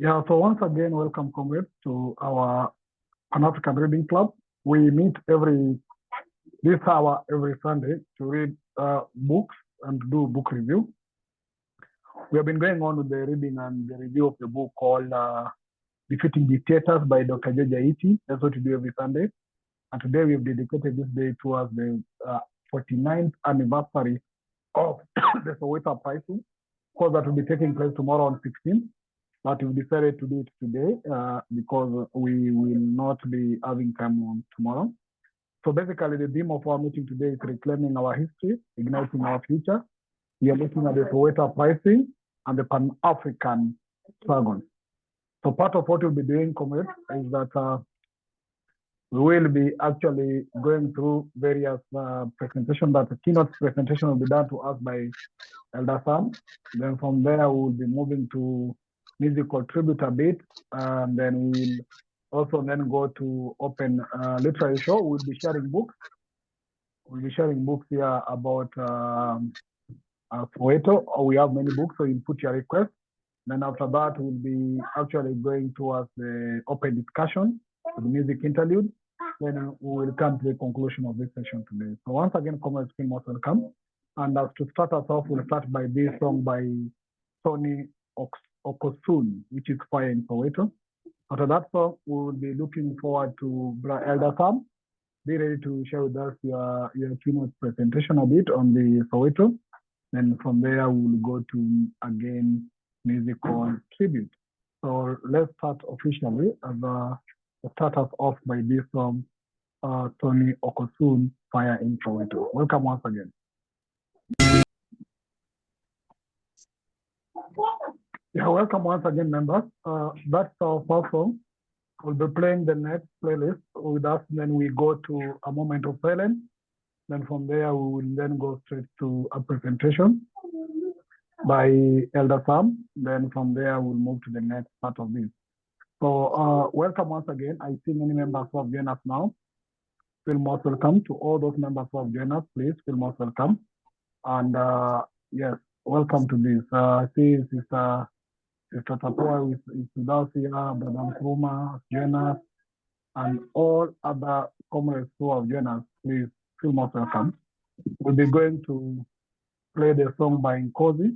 Yeah, so once again, welcome, comrades, to our Pan-African Reading Club. We meet this hour every Sunday to read books and do book review. We have been going on with the reading and the review of the book called Defeating Dictators by Dr. George Aiti. That's what we do every Sunday. And today we've dedicated this day towards the 49th anniversary of the Soweto Uprising. Of course, that will be taking place tomorrow on 16th. But we decided to do it today because we will not be having time on tomorrow. So basically, the theme of our meeting today is reclaiming our history, igniting our future. We are looking at the Soweto Uprising and the Pan-African struggle. So part of what we'll be doing, comrades, is that we will be actually going through various presentations. That the keynote presentation will be done to us by Elder Sam. Then from there, we will be moving to musical tribute a bit, and then we'll also then go to open literary show. We'll be sharing books. We'll be sharing books here about Soweto. We have many books, so you put your request. Then after that, we'll be actually going towards the open discussion, the music interlude. Then we will come to the conclusion of this session today. So once again, comrades, feel most welcome. And as to start us off, we'll start by this song by Tony Okosun, which is Fire in Soweto. After that song, we will be looking forward to Elder Sam. Be ready to share with us your keynote presentation a bit on the Soweto. Then from there, we will go to, again, musical tribute. So let's start officially and start us off by this song, Tony Okosun, Fire in Soweto. Welcome once again. Yeah, welcome once again, members. That's our first song. We'll be playing the next playlist with us. Then we go to a moment of silence. Then from there, we will then go straight to a presentation by Elder Sam. Then from there, we'll move to the next part of this. So welcome once again. I see many members who have joined us now. Feel most welcome to all those members who have joined us. Please feel most welcome. And yes, welcome to this. I see Sister Tapua is with us here, Brother Nkrumah, join us, and all other comrades who have joined us. Please feel most welcome. We'll be going to play the song by Nkosi.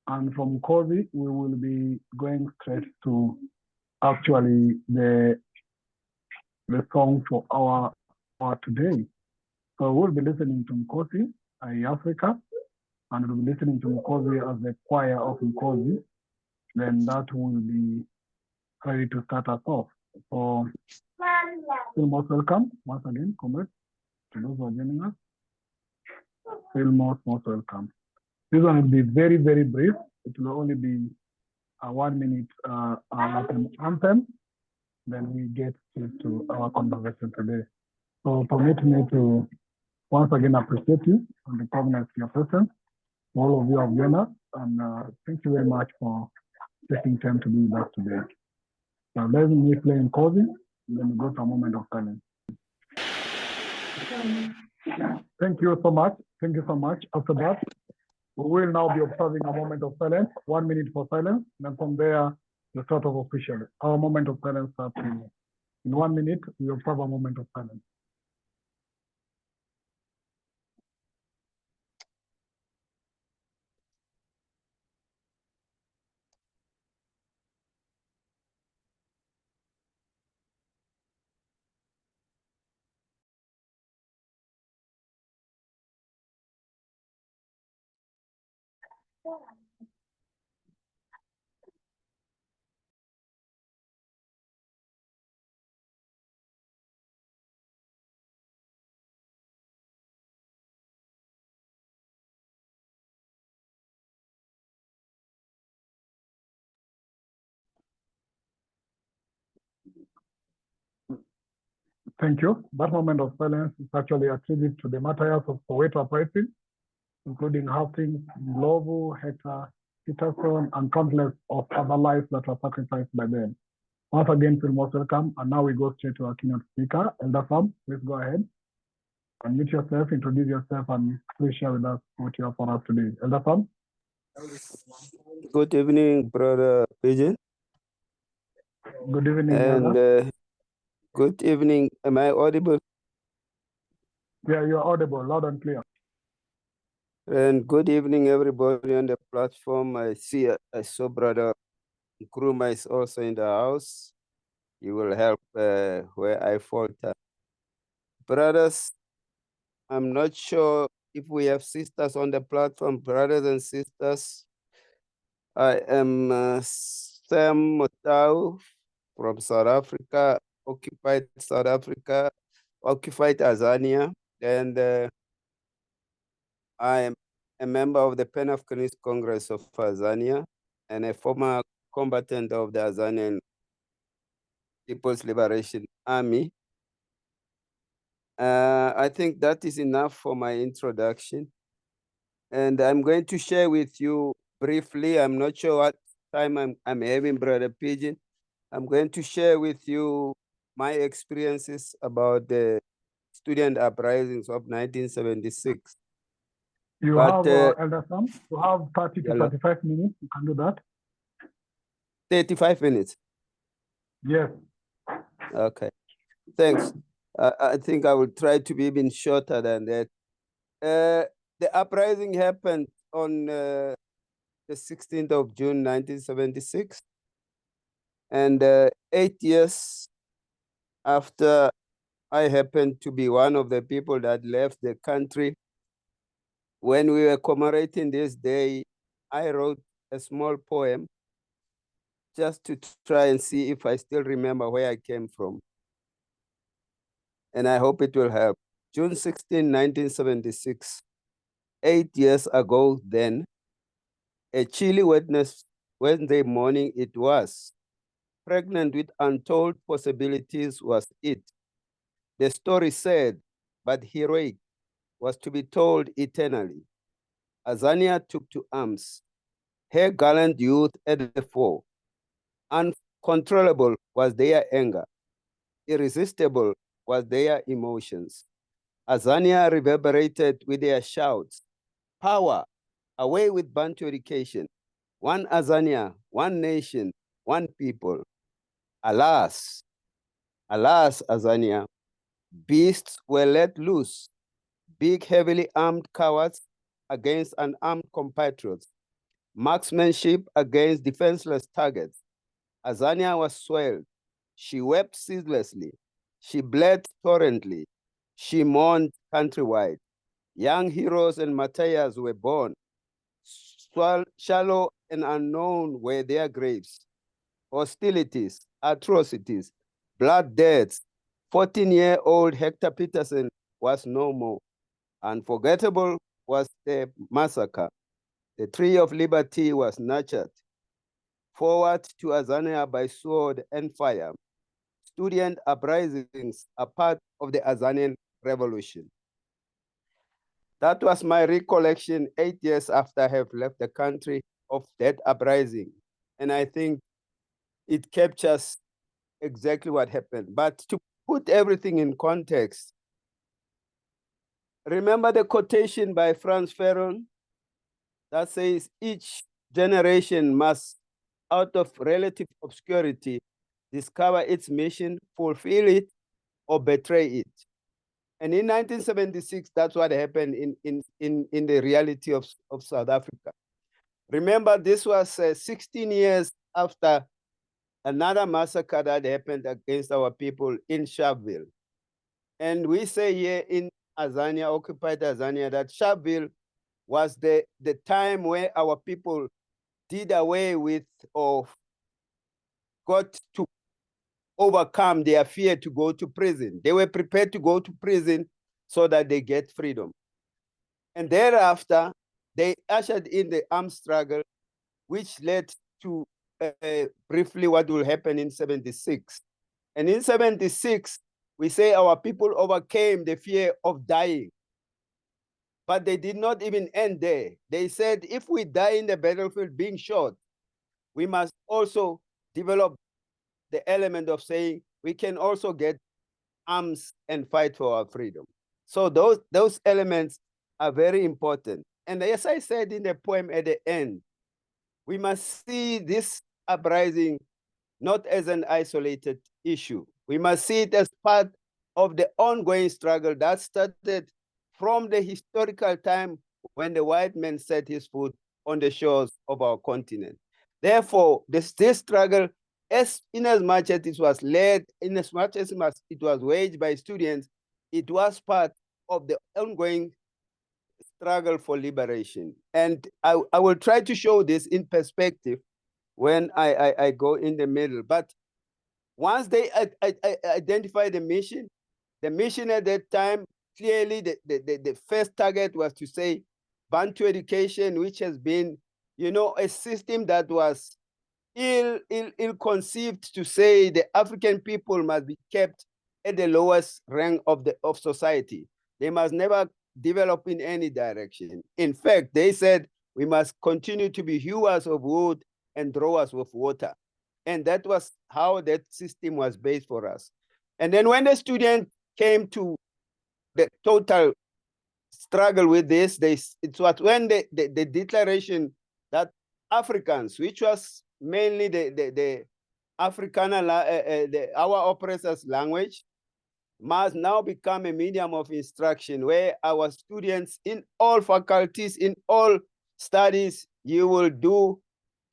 And from Nkosi, we will be going straight to actually the song for our today. So we'll be listening to Nkosi, Africa, and we'll be listening to Nkosi as the choir of Nkosi. Then that will be ready to start us off. So feel most welcome once again, comrades, to those who are joining us. Feel most welcome. This one will be very, very brief. It will only be a 1 minute anthem. Then we get to our conversation today. So permit me to once again appreciate you and the prominence of your presence. All of you have joined us, and thank you very much for taking time to be with us today. So let me play Nkosi, and then we go to a moment of silence. Thank you so much. Thank you so much. After that, we will now be observing a moment of silence, 1 minute for silence. Then from there, the start of officially. Our moment of silence starts in 1 minute. We observe a moment of silence. Thank you. That moment of silence is actually a tribute to the martyrs of Soweto Uprising, including Hastings Ndlovu, Hector Pieterson, and countless of other lives that were sacrificed by them. Once again, feel most welcome. And now we go straight to our keynote speaker, Elder Sam. Please go ahead. Unmute yourself, introduce yourself, and please share with us what you have for us today. Elder Sam? Good evening, Brother Pigeon. Good evening, And brother. good evening. Am I audible? Yeah, you're audible, loud and clear. And good evening, everybody on the platform. I saw Brother Nkrumah is also in the house. He will help where I falter. Brothers, I'm not sure if we have sisters on the platform. Brothers and sisters, I am Sam Motau from South Africa, occupied South Africa, occupied Azania, and I am a member of the Pan-Africanist Congress of Azania and a former combatant of the Azanian People's Liberation Army. I think that is enough for my introduction. And I'm going to share with you briefly, I'm not sure what time I'm having, Brother Pigeon. I'm going to share with you my experiences about the student uprisings of 1976. You But have, Elder Sam, you have 30 to hello, 35 minutes. You can do that. 35 minutes. Yes. Okay, thanks. I think I will try to be even shorter than that. The uprising happened on the 16th of June, 1976. And 8 years after I happened to be one of the people that left the country, when we were commemorating this day, I wrote a small poem just to try and see if I still remember where I came from. And I hope it will help. June 16, 1976, 8 years ago then, a chilly Wednesday morning it was. Pregnant with untold possibilities was it. The story said, but heroic, was to be told eternally. Azania took to arms, her gallant youth at the fore. Uncontrollable was their anger. Irresistible was their emotions. Azania reverberated with their shouts. Power, away with Bantu education. One Azania, one nation, one people. Alas, alas, Azania, beasts were let loose, big, heavily armed cowards against unarmed compatriots, marksmanship against defenseless targets. Azania was swelled. She wept ceaselessly. She bled torrently. She mourned countrywide. Young heroes and martyrs were born. Shallow and unknown were their graves. Hostilities, atrocities, blood deaths. 14-year-old Hector Pieterson was no more. Unforgettable was the massacre. The tree of liberty was nurtured. Forward to Azania by sword and fire. Student uprisings are part of the Azanian revolution. That was my recollection 8 years after I have left the country of that uprising. And I think it captures exactly what happened. But to put everything in context, remember the quotation by Franz Fanon that says each generation must, out of relative obscurity, discover its mission, fulfill it, or betray it. And in 1976, that's what happened in the reality of South Africa. Remember, this was 16 years after another massacre that happened against our people in Sharpeville. And we say here in Azania, occupied Azania, that Sharpeville was the time where our people did away with or got to overcome their fear to go to prison. They were prepared to go to prison so that they get freedom. And thereafter, they ushered in the armed struggle, which led to briefly what will happen in 76. And in 76, we say our people overcame the fear of dying. But they did not even end there. They said, if we die in the battlefield being shot, we must also develop the element of saying we can also get arms and fight for our freedom. So those elements are very important. And as I said in the poem at the end, we must see this uprising not as an isolated issue. We must see it as part of the ongoing struggle that started from the historical time when the white man set his foot on the shores of our continent. Therefore, this struggle, in as much as it was led, in as much as it was waged by students, it was part of the ongoing struggle for liberation. And I will try to show this in perspective when I go in the middle. But once they identify the mission at that time, clearly the first target was to say Bantu education, which has been, a system that was ill-conceived to say the African people must be kept at the lowest rank of society. They must never develop in any direction. In fact, they said we must continue to be hewers of wood and drawers of water. And that was how that system was based for us. And then when the student came to the total struggle with this, it was when the declaration that Africans, which was mainly the Afrikaner, our oppressors' language, must now become a medium of instruction where our students in all faculties, in all studies, you will do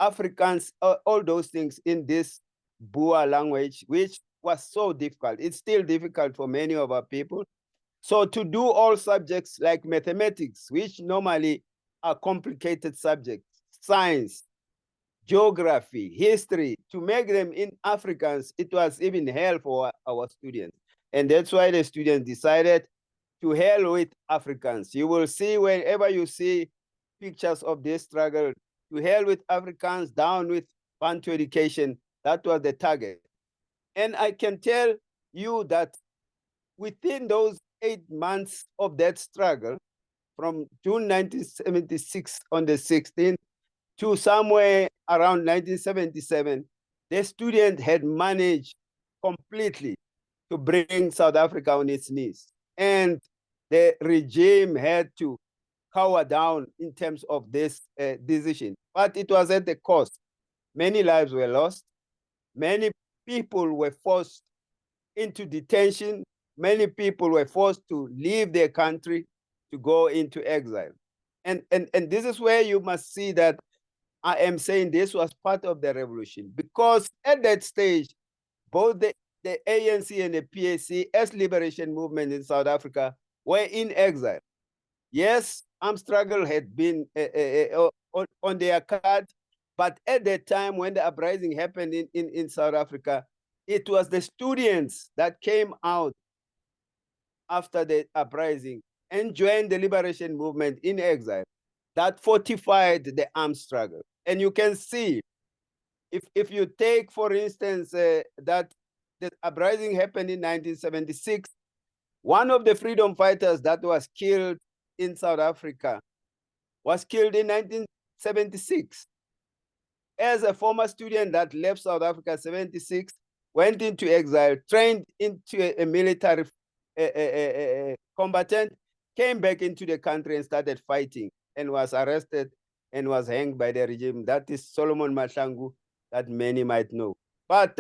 Afrikaans, all those things in this Boer language, which was so difficult. It's still difficult for many of our people. So to do all subjects like mathematics, which normally are complicated subjects, science, geography, history, to make them in Afrikaans, it was even hell for our students. And that's why the students decided to hell with Afrikaans. You will see wherever you see pictures of this struggle, to hell with Afrikaans, down with Bantu education. That was the target. And I can tell you that within those 8 months of that struggle, from June 1976 on the 16th to somewhere around 1977, the student had managed completely to bring South Africa on its knees. And the regime had to cower down in terms of this decision. But it was at the cost. Many lives were lost. Many people were forced into detention. Many people were forced to leave their country to go into exile. And this is where you must see that I am saying this was part of the revolution, because at that stage, both the ANC and the PAC as liberation movement in South Africa were in exile. Yes, armed struggle had been on their card, but at that time when the uprising happened in South Africa, it was the students that came out after the uprising and joined the liberation movement in exile that fortified the armed struggle. And you can see, if you take, for instance, that the uprising happened in 1976, one of the freedom fighters that was killed in South Africa was killed in 1976. As a former student that left South Africa 76, went into exile, trained into a military combatant, came back into the country and started fighting, and was arrested and was hanged by the regime. That is Solomon Mahlangu, that many might know. But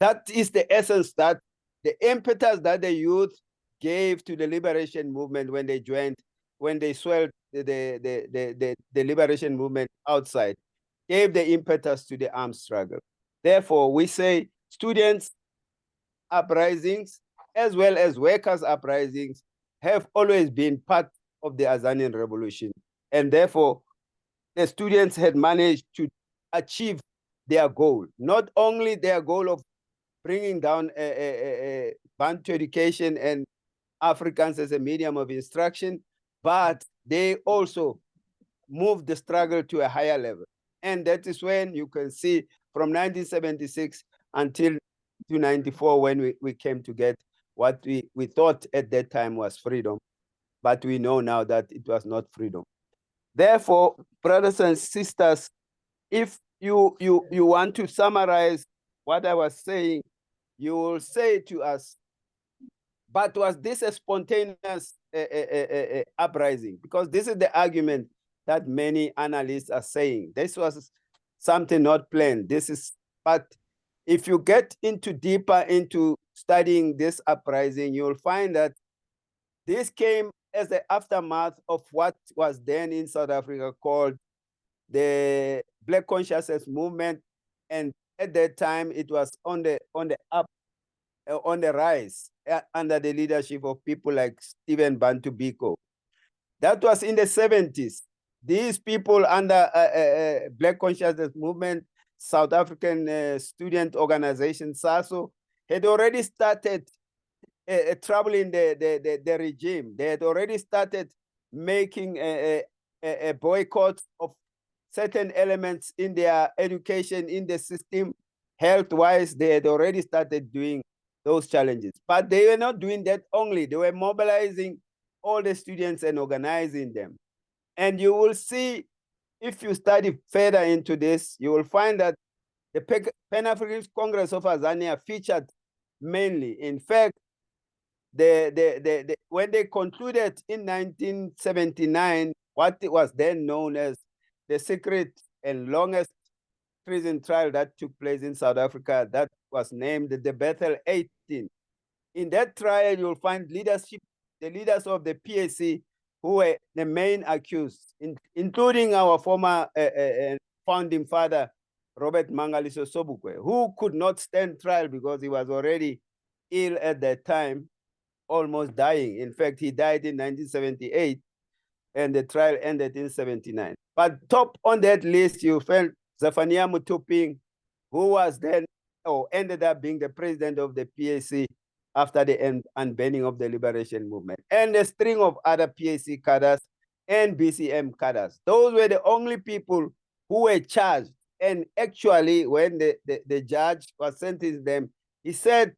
that is the essence, that the impetus that the youth gave to the liberation movement when they joined, when they swelled the liberation movement outside, gave the impetus to the armed struggle. Therefore, we say students' uprisings, as well as workers' uprisings, have always been part of the Azanian revolution. And therefore, the students had managed to achieve their goal, not only their goal of bringing down Bantu education and Afrikaans as a medium of instruction, but they also moved the struggle to a higher level. And that is when you can see from 1976 until 1994, when we came to get what we thought at that time was freedom, but we know now that it was not freedom. Therefore, brothers and sisters, if you want to summarize what I was saying, you will say to us, but was this a spontaneous uprising? Because this is the argument that many analysts are saying. This was something not planned. But if you get deeper into studying this uprising, you'll find that this came as the aftermath of what was then in South Africa called the Black Consciousness Movement. And at that time, it was on the rise under the leadership of people like Stephen Bantu Biko. That was in the 70s. These people under Black Consciousness Movement, South African Student Organization, SASO, had already started troubling the regime. They had already started making a boycott of certain elements in their education, in the system, health-wise. They had already started doing those challenges. But they were not doing that only. They were mobilizing all the students and organizing them. And you will see, if you study further into this, you will find that the Pan-Africanist Congress of Azania featured mainly. In fact, when they concluded in 1979, what was then known as the secret and longest prison trial that took place in South Africa, that was named the Bethel 18. In that trial, you'll find the leaders of the PAC who were the main accused, including our former founding father, Robert Mangaliso Sobukwe, who could not stand trial because he was already ill at that time, almost dying. In fact, he died in 1978, and the trial ended in 79. But top on that list, you found Zephaniah Mutuping, who was then, or ended up being the president of the PAC after the unbanning of the liberation movement, and a string of other PAC cadres and BCM cadres. Those were the only people who were charged. And actually, when the judge was sentencing them, he said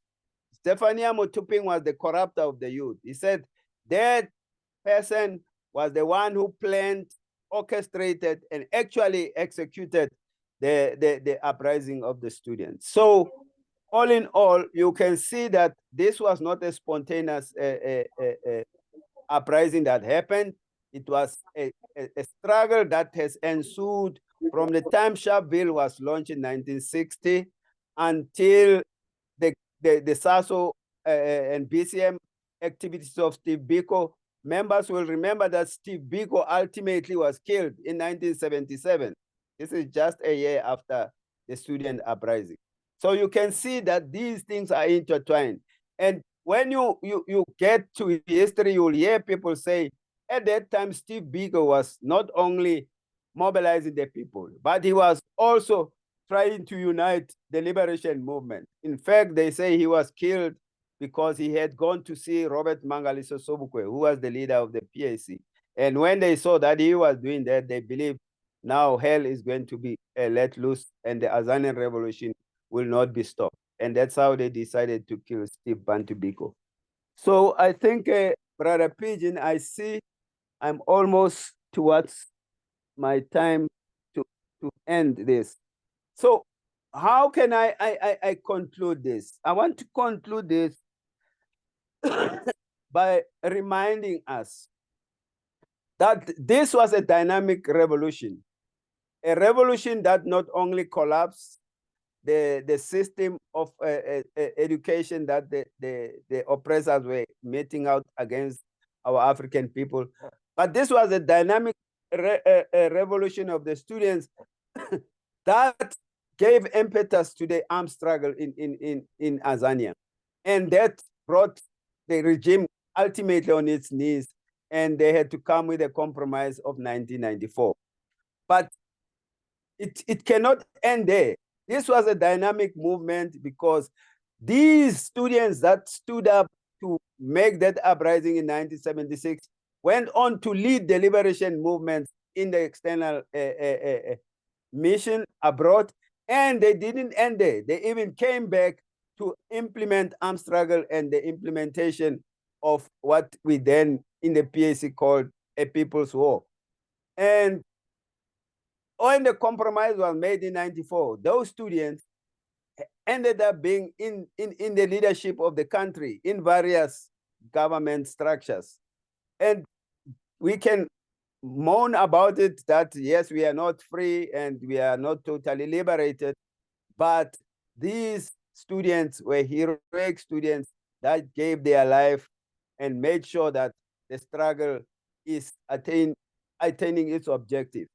Zephaniah Mutuping was the corrupter of the youth. He said that person was the one who planned, orchestrated, and actually executed the uprising of the students. So all in all, you can see that this was not a spontaneous uprising that happened. It was a struggle that has ensued from the time Sharpeville was launched in 1960 until the SASO and BCM activities of Steve Biko. Members will remember that Steve Biko ultimately was killed in 1977. This is just a year after the student uprising. So you can see that these things are intertwined. And when you get to history, you'll hear people say, at that time, Steve Biko was not only mobilizing the people, but he was also trying to unite the liberation movement. In fact, they say he was killed because he had gone to see Robert Mangaliso Sobukwe, who was the leader of the PAC. And when they saw that he was doing that, they believed now hell is going to be let loose and the Azanian revolution will not be stopped. And that's how they decided to kill Steve Bantu Biko. So I think, Brother Pigeon, I see I'm almost towards my time to end this. So how can I conclude this? I want to conclude this by reminding us that this was a dynamic revolution, a revolution that not only collapsed the system of education that the oppressors were meting out against our African people, but this was a dynamic revolution of the students that gave impetus to the armed struggle in Azania. And that brought the regime ultimately on its knees, and they had to come with a compromise of 1994. But it cannot end there. This was a dynamic movement because these students that stood up to make that uprising in 1976 went on to lead the liberation movements in the external mission abroad, and they didn't end there. They even came back to implement armed struggle and the implementation of what we then in the PAC called a people's war. And when the compromise was made in 94, those students ended up being in the leadership of the country in various government structures. And we can moan about it that, yes, we are not free and we are not totally liberated, but These students were heroic students that gave their life and made sure that the struggle is attaining its objective.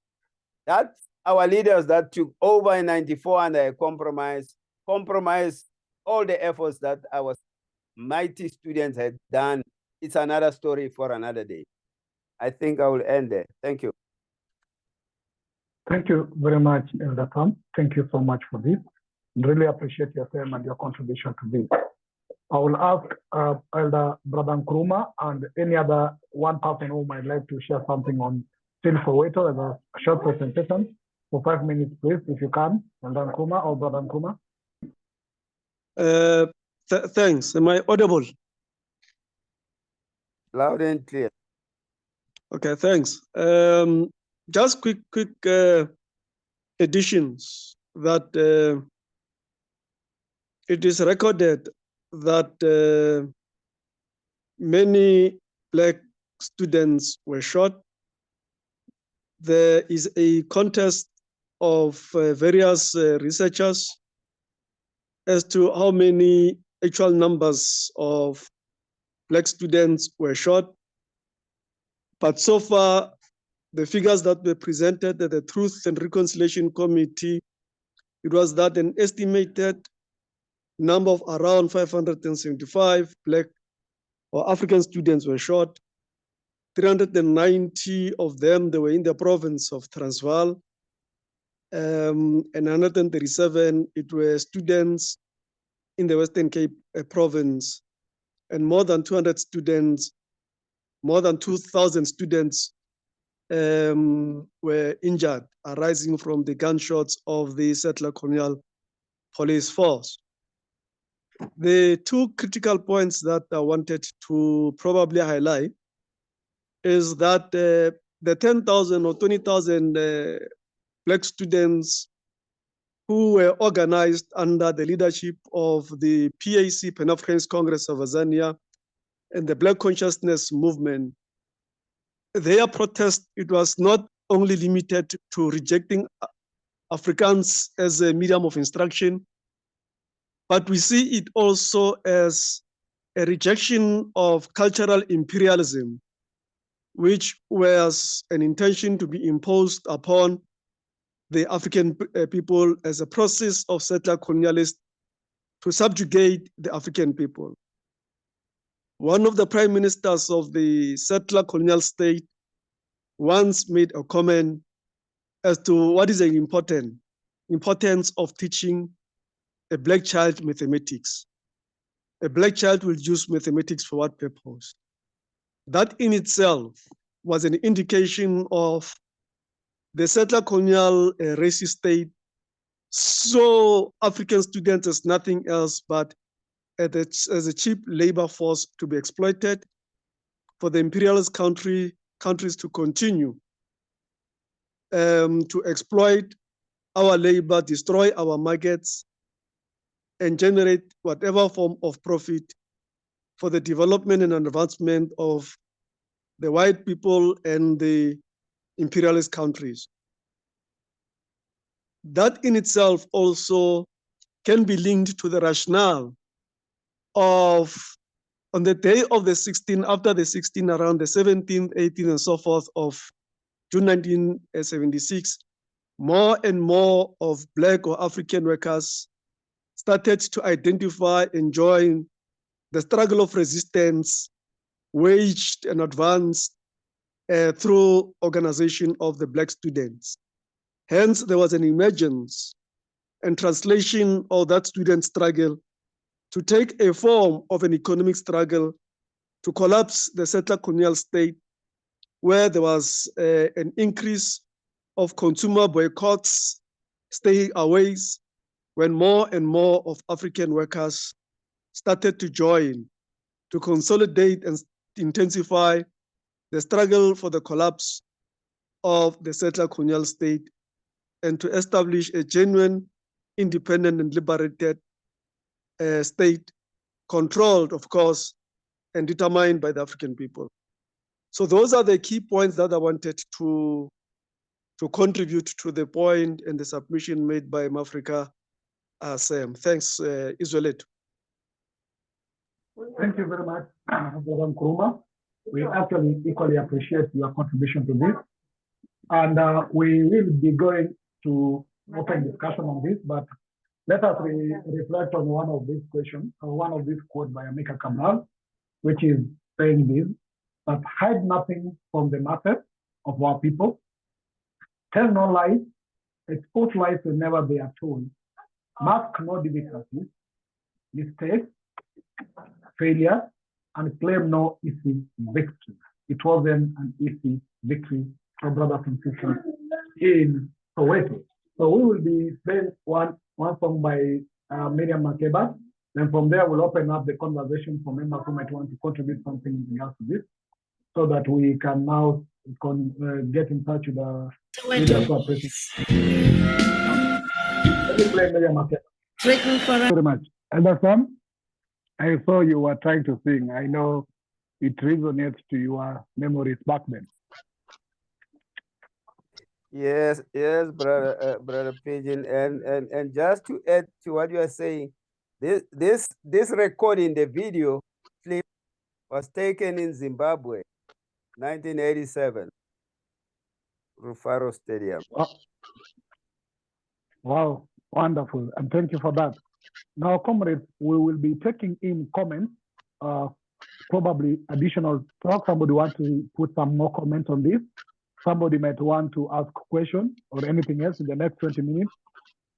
That's our leaders that took over in 94 under a compromised all the efforts that our mighty students had done. It's another story for another day. I think I will end there. Thank you. Thank you very much, Elder Tom. Thank you so much for this. Really appreciate your time and your contribution to this. I will ask Elder Brother Nkrumah and any other one person who might like to share something on still Soweto as a short presentation for 5 minutes, please, if you can. Elder Nkrumah or Brother Nkrumah. Thanks. Am I audible? Loud and clear. Okay, thanks. Just quick additions that it is recorded that many Black students were shot. There is a contest of various researchers as to how many actual numbers of Black students were shot. But so far, the figures that were presented at the Truth and Reconciliation Committee, it was that an estimated number of around 575 Black or African students were shot. 390 of them, they were in the province of Transvaal. And 137, it were students in the Western Cape province. And more than 200 students, more than 2,000 students were injured, arising from the gunshots of the settler colonial police force. The two critical points that I wanted to probably highlight is that the 10,000 or 20,000 Black students who were organized under the leadership of the PAC, Pan-Africanist Congress of Azania, and the Black Consciousness Movement, their protest, it was not only limited to rejecting Afrikaans as a medium of instruction, but we see it also as a rejection of cultural imperialism, which was an intention to be imposed upon the African people as a process of settler colonialists to subjugate the African people. One of the prime ministers of the settler colonial state once made a comment as to what is the importance of teaching a Black child mathematics. A Black child will use mathematics for what purpose? That in itself was an indication of the settler colonial racist state saw African students as nothing else but as a cheap labor force to be exploited for the imperialist countries to continue to exploit our labor, destroy our markets, and generate whatever form of profit for the development and advancement of the white people and the imperialist countries. That in itself also can be linked to the rationale of, on the day of the 16th, after the 16th, around the 17th, 18th, and so forth of June 1976, more and more of Black or African workers started to identify and join the struggle of resistance waged and advanced through organization of the Black students. Hence, there was an emergence and translation of that student struggle to take a form of an economic struggle to collapse the settler colonial state, where there was an increase of consumer boycotts, stay-aways, when more and more of African workers started to join, to consolidate and intensify the struggle for the collapse of the settler colonial state and to establish a genuine, independent and liberated state, controlled, of course, and determined by the African people. So those are the key points that I wanted to contribute to the point and the submission made by Mafrica same. Thanks, Israelite. Thank you very much, Brother Nkrumah. We actually equally appreciate your contribution to this. And we will be going to open discussion on this, but let us reflect on one of these questions, or one of these quotes by Amika Kamal, which is saying this, that hide nothing from the masses of our people, tell no lies, expose lies whenever they are told, mask no difficulties, mistakes, failure, and claim no easy victory. It wasn't an easy victory for brothers and sisters in Soweto. So we will be playing one song by Miriam Makeba. Then from there, we'll open up the conversation for members who might want to contribute something in regards to this, so that we can now get in touch with the leaders who are present. Let me play Miriam Makeba. Thank you very much. Elder Sam, I saw you were trying to sing. I know it resonates to your memories back then. Yes, brother Pigeon, and just to add to what you are saying, this recording, the video clip, was taken in Zimbabwe, 1987, Rufaro Stadium. Wow, wonderful, and thank you for that. Now, comrades, we will be taking in comments, probably additional talk. Somebody want to put some more comments on this. Somebody might want to ask a question or anything else in the next 20 minutes,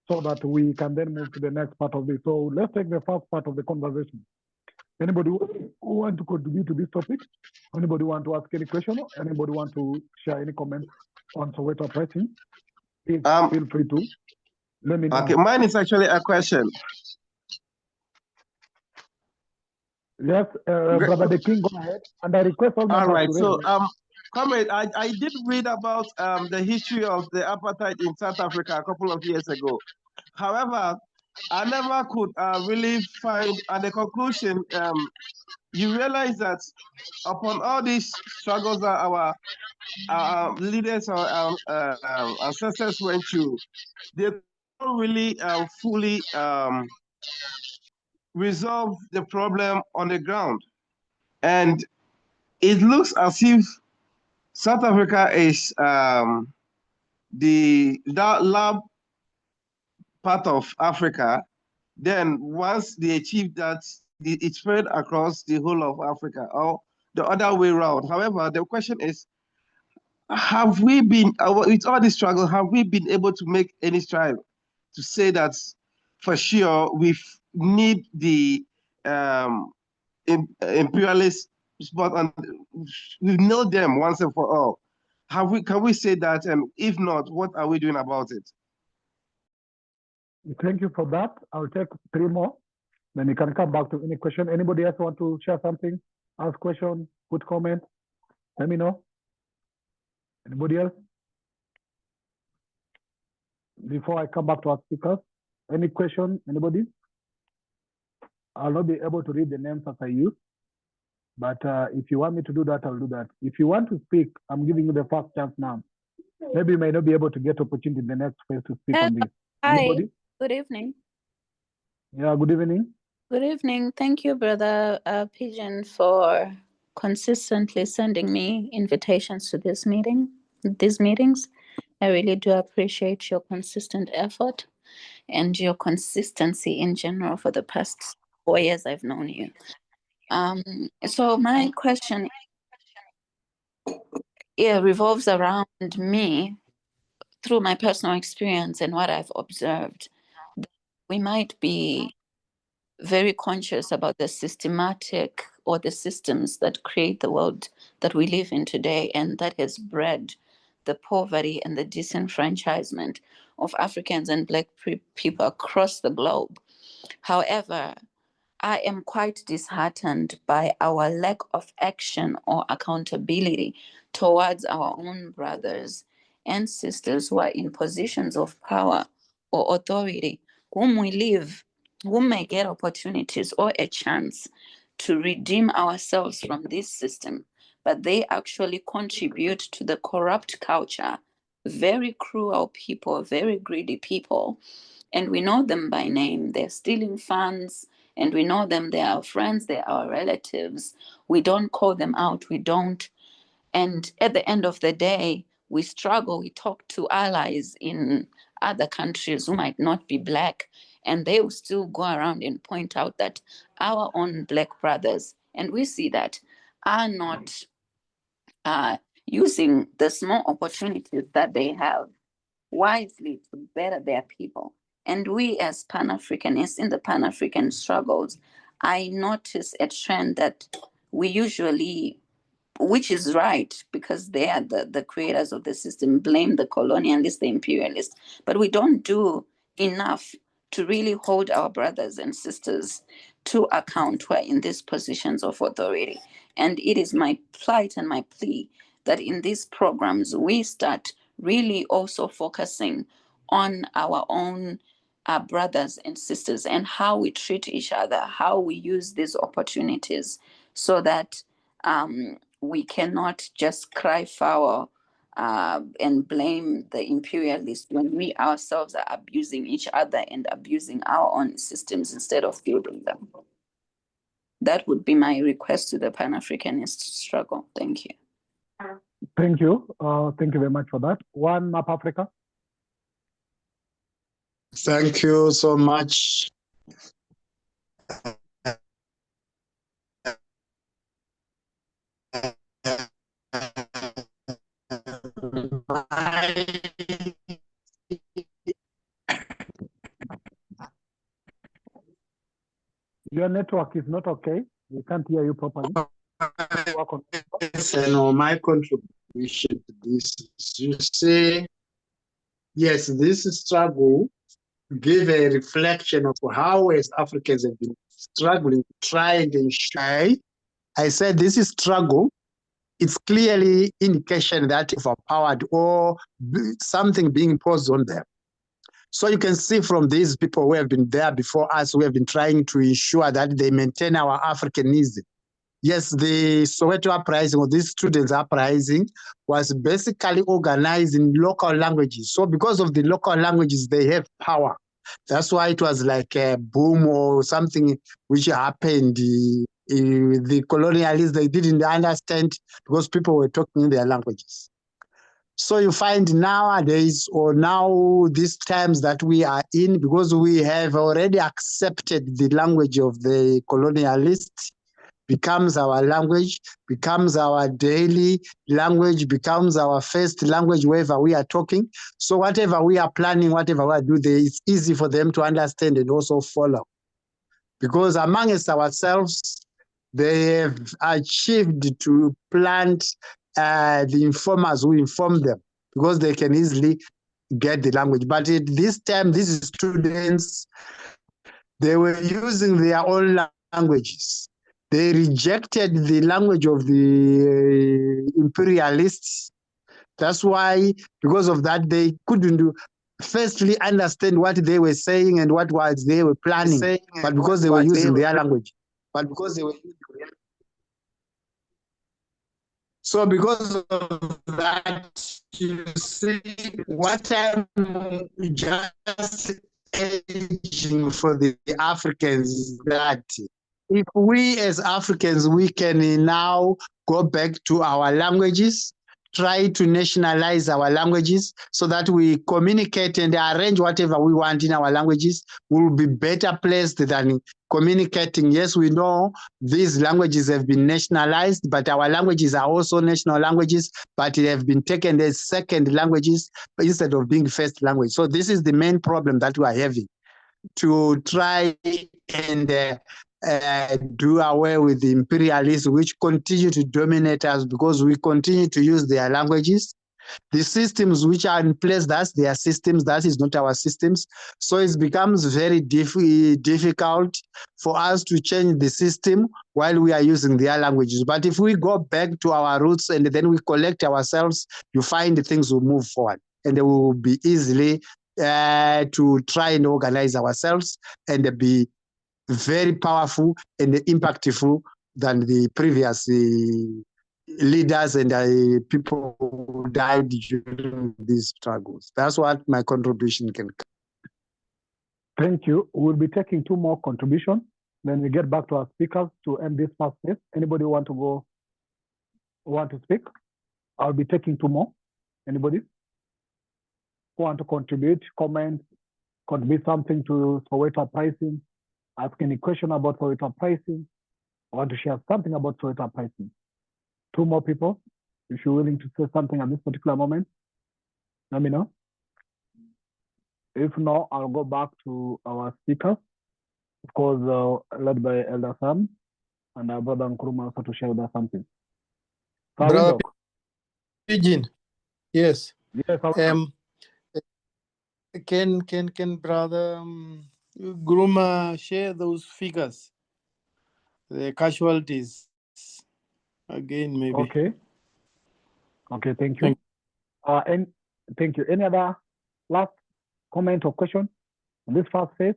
so that we can then move to the next part of this. So let's take the first part of the conversation. Anybody who want to contribute to this topic? Anybody want to ask any question? Anybody want to share any comment on Soweto Uprising? Please feel free to let me know. Okay, mine is actually a question. Yes, Brother The King, go ahead. And I request all right, to so comrade, I did read about the history of the apartheid in South Africa a couple of years ago. However, I never could really find, at the conclusion, you realize that upon all these struggles that our leaders or our ancestors went through, they don't really fully resolve the problem on the ground. And it looks as if South Africa is that lab part of Africa. Then once they achieve that, it spread across the whole of Africa, or the other way around. However, the question is, have we been, with all this struggle, have we been able to make any stride to say that for sure we need the imperialist spot and we know them once and for all? Can we say that? And if not, what are we doing about it? Thank you for that. I'll take 3 more. Then you can come back to any question. Anybody else want to share something? Ask question, put comment. Let me know. Anybody else? Before I come back to our speakers, any question, anybody? I'll not be able to read the names as I use, but if you want me to do that, I'll do that. If you want to speak, I'm giving you the first chance now. Maybe you may not be able to get opportunity in the next phase to speak on this. Anybody? Hi, good evening. Yeah, good evening. Good evening. Thank you, Brother Pigeon, for consistently sending me invitations to these meetings. I really do appreciate your consistent effort and your consistency in general for the past 4 years I've known you. So my question revolves around me through my personal experience and what I've observed. We might be very conscious about the systematic or the systems that create the world that we live in today, and that has bred the poverty and the disenfranchisement of Africans and Black people across the globe. However, I am quite disheartened by our lack of action or accountability towards our own brothers and sisters who are in positions of power or authority, whom may get opportunities or a chance to redeem ourselves from this system, but they actually contribute to the corrupt culture, very cruel people, very greedy people, and we know them by name. They're stealing funds, and we know them. They're our friends, they're our relatives. We don't call them out, we don't. And at the end of the day, we struggle. We talk to allies in other countries who might not be Black, and they will still go around and point out that our own Black brothers, and we see that, are not using the small opportunities that they have wisely to better their people. And we as Pan-Africanists in the Pan-African struggles, I notice a trend that we usually, which is right, because they are the creators of the system, blame the colonialists, the imperialists, but we don't do enough to really hold our brothers and sisters to account who are in these positions of authority. And it is my plight and my plea that in these programs, we start really also focusing on our own brothers and sisters and how we treat each other, how we use these opportunities, so that we cannot just cry foul and blame the imperialists when we ourselves are abusing each other and abusing our own systems instead of building them. That would be my request to the Pan-Africanist struggle. Thank you. Thank you. Thank you very much for that. One Map Africa. Thank you so much. Your network is not okay. We can't hear you properly. My contribution to this is, you see, yes, this struggle give a reflection of how as Africans have been struggling, trying to ensure. I said this is struggle. It's clearly indication that overpowered or something being imposed on them. So you can see from these people who have been there before us, who have been trying to ensure that they maintain our Africanism. Yes, the Soweto Uprising, or this students' uprising, was basically organized in local languages. So because of the local languages, they have power. That's why it was like a boom or something which happened. The colonialists, they didn't understand because people were talking in their languages. So you find nowadays, or now these times that we are in, because we have already accepted the language of the colonialists, becomes our language, becomes our daily language, becomes our first language wherever we are talking. So whatever we are planning, whatever we are doing, it's easy for them to understand and also follow. Because amongst ourselves, they have achieved to plant the informers who inform them, because they can easily get the language. But at this time, these students, they were using their own languages. They rejected the language of the imperialists. That's why, because of that, they couldn't firstly understand what they were saying and what was they were planning, but because they were using their language. So because of that, you see, what I'm just urging for the Africans is that if we as Africans, we can now go back to our languages, try to nationalize our languages so that we communicate and arrange whatever we want in our languages, we will be better placed than communicating. Yes, we know these languages have been nationalized, but our languages are also national languages, but they have been taken as second languages instead of being first language. So this is the main problem that we are having, to try and do away with the imperialists, which continue to dominate us because we continue to use their languages. The systems which are in place, that's their systems, that is not our systems. So it becomes very difficult for us to change the system while we are using their languages. But if we go back to our roots and then we collect ourselves, you find things will move forward, and they will be easily to try and organize ourselves and be very powerful and impactful than the previous leaders and people who died during these struggles. That's what my contribution can be. Thank you. We'll be taking 2 more contributions. Then we get back to our speakers to end this first phase. Anybody want to speak? I'll be taking 2 more. Anybody who want to contribute, comment, contribute something to Soweto Uprising, ask any question about Soweto Uprising, or want to share something about Soweto Uprising? 2 more people. If you're willing to say something at this particular moment, let me know. If not, I'll go back to our speakers, of course, led by Elder Sam and our brother Nkrumah also to share with us something. Brother Pigeon, yes. Yes. Can brother Nkrumah share those figures, the casualties again, maybe? Okay. Okay. Thank you. And thank you. Any other last comment or question on this first phase?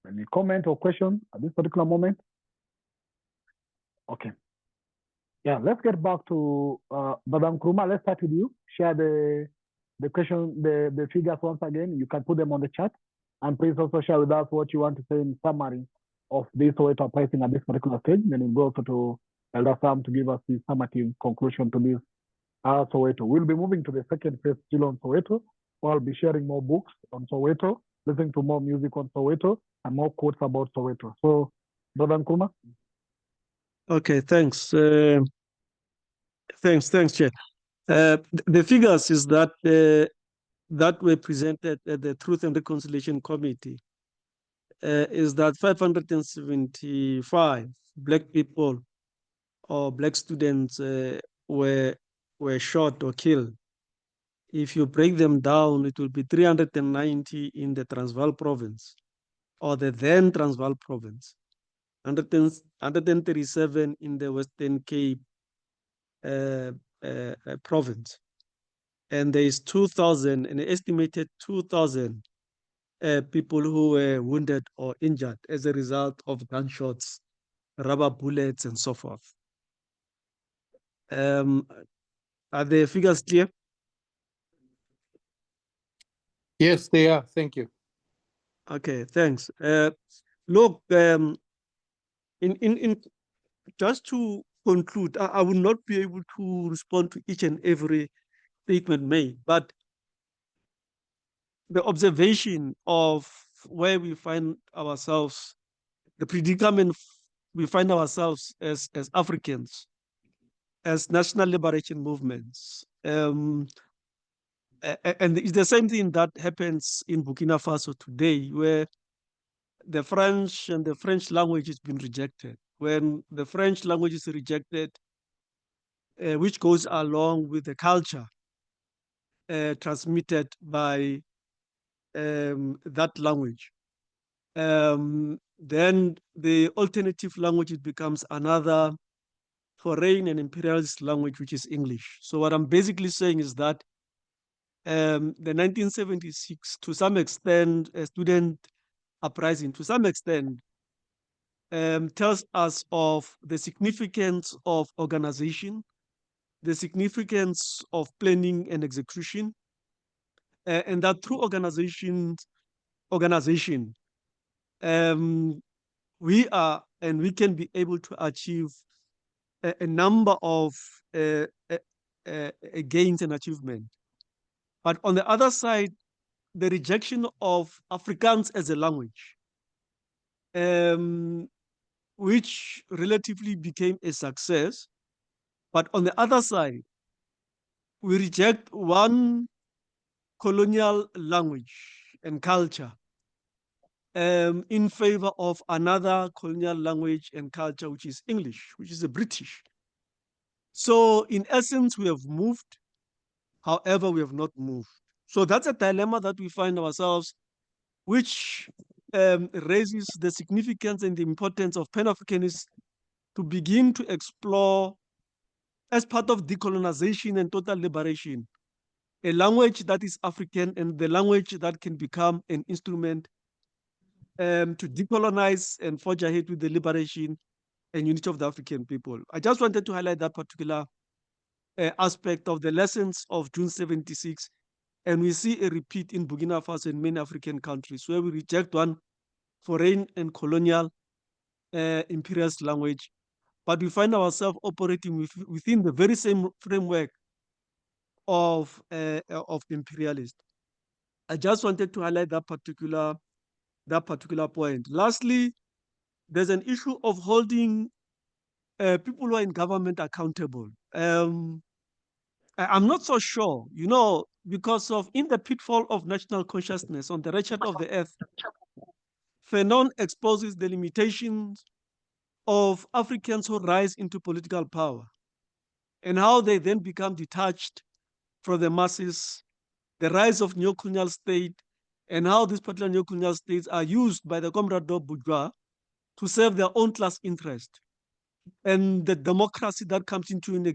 Any comment or question at this particular moment? Okay. Yeah, let's get back to Brother Nkrumah. Let's start with you. Share the question, the figures once again. You can put them on the chat. And please also share with us what you want to say in summary of this Soweto Uprising at this particular stage. Then we'll go also to Elder Sam to give us the summative conclusion to this Soweto. We'll be moving to the second phase still on Soweto. We'll be sharing more books on Soweto, listening to more music on Soweto, and more quotes about Soweto. So, Brother Nkrumah. Okay, thanks. Thanks, Chair. The figures is that that were presented at the Truth and Reconciliation Committee is that 575 Black people or Black students were shot or killed. If you break them down, it will be 390 in the Transvaal province, or the then Transvaal province, 137 in the Western Cape province. And there is 2,000, an estimated 2,000 people who were wounded or injured as a result of gunshots, rubber bullets, and so forth. Are the figures clear? Yes, they are. Thank you. Okay, thanks. Look, in just to conclude, I will not be able to respond to each and every statement made, but the observation of where we find ourselves, the predicament we find ourselves as Africans, as national liberation movements. And it's the same thing that happens in Burkina Faso today, where the French and the French language has been rejected. When the French language is rejected, which goes along with the culture transmitted by that language, then the alternative language becomes another foreign and imperialist language, which is English. So what I'm basically saying is that the 1976, to some extent, student uprising, to some extent, tells us of the significance of organization, the significance of planning and execution, and that through organization, we are and we can be able to achieve a number of gains and achievement. But on the other side, the rejection of Afrikaans as a language, which relatively became a success. But on the other side, we reject one colonial language and culture in favor of another colonial language and culture, which is English, which is the British. So in essence, we have moved. However, we have not moved. So that's a dilemma that we find ourselves, which raises the significance and the importance of Pan-Africanists to begin to explore, as part of decolonization and total liberation, a language that is African and the language that can become an instrument to decolonize and forge ahead with the liberation and unity of the African people. I just wanted to highlight that particular aspect of the lessons of June 76 And we see a repeat in Burkina Faso and many African countries where we reject one foreign and colonial imperialist language, but we find ourselves operating within the very same framework of imperialist. I just wanted to highlight that particular point. Lastly, there's an issue of holding people who are in government accountable. I'm not so sure, because of in the pitfall of national consciousness on the wretched of the earth, Fanon exposes the limitations of Africans who rise into political power and how they then become detached from the masses, the rise of neo-colonial state, and how these particular neo-colonial states are used by the comrade bourgeois to serve their own class interest. And the democracy that comes into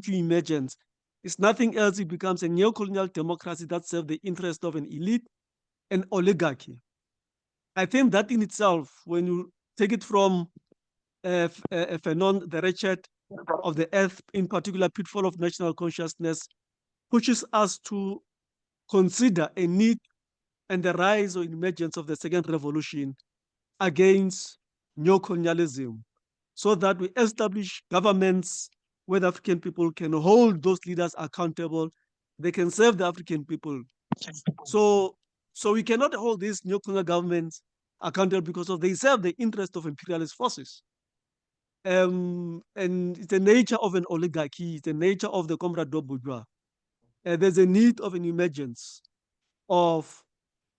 emergence is nothing else. It becomes a neo-colonial democracy that serves the interest of an elite and oligarchy. I think that in itself, when you take it from Fanon, the wretched of the earth, in particular pitfall of national consciousness, pushes us to consider a need and the rise or emergence of the second revolution against neo-colonialism, so that we establish governments where the African people can hold those leaders accountable. They can serve the African people. So we cannot hold these neo-colonial governments accountable because they serve the interest of imperialist forces. And it's the nature of an oligarchy, it's the nature of the comrade bourgeois. There's a need of an emergence of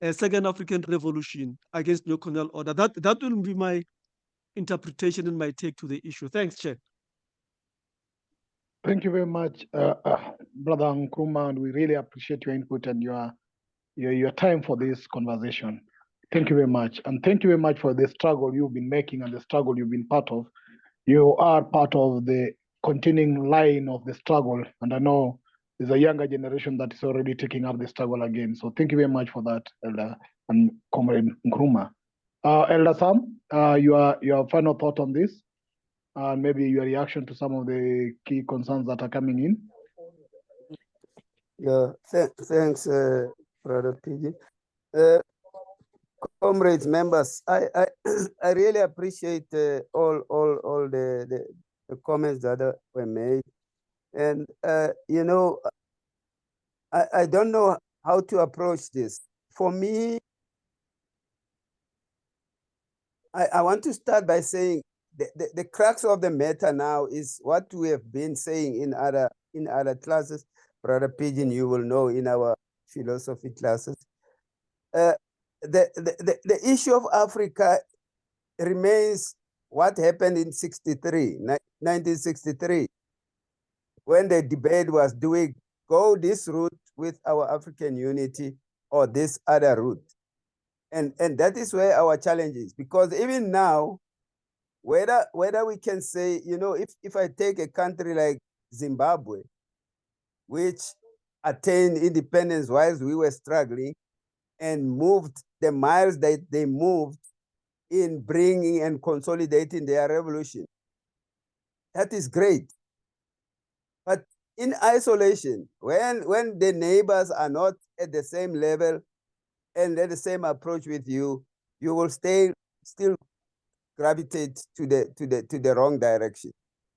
a second African revolution against neo-colonial order. That will be my interpretation and my take to the issue. Thanks, Chair. Thank you very much, Brother Nkrumah, and we really appreciate your input and your time for this conversation. Thank you very much, and thank you very much for the struggle you've been making and the struggle you've been part of. You are part of the continuing line of the struggle, and I know there's a younger generation that is already taking up the struggle again. So thank you very much for that, Elder and Comrade Nkrumah. Elder Sam, your final thought on this, and maybe your reaction to some of the key concerns that are coming in. Yeah, thanks, Brother PG. Comrades, members, I really appreciate all the comments that were made, and I don't know how to approach this. For me, I want to start by saying the crux of the matter now is what we have been saying in other classes. Brother Pigeon, you will know in our philosophy classes. The issue of Africa remains what happened in 1963, when the debate was, do we go this route with our African unity or this other route? And that is where our challenge is, because even now, whether we can say, if I take a country like Zimbabwe, which attained independence while we were struggling, and moved the miles that they moved in bringing and consolidating their revolution. That is great. But in isolation, when the neighbors are not at the same level and at the same approach with you, you will still gravitate to the wrong direction.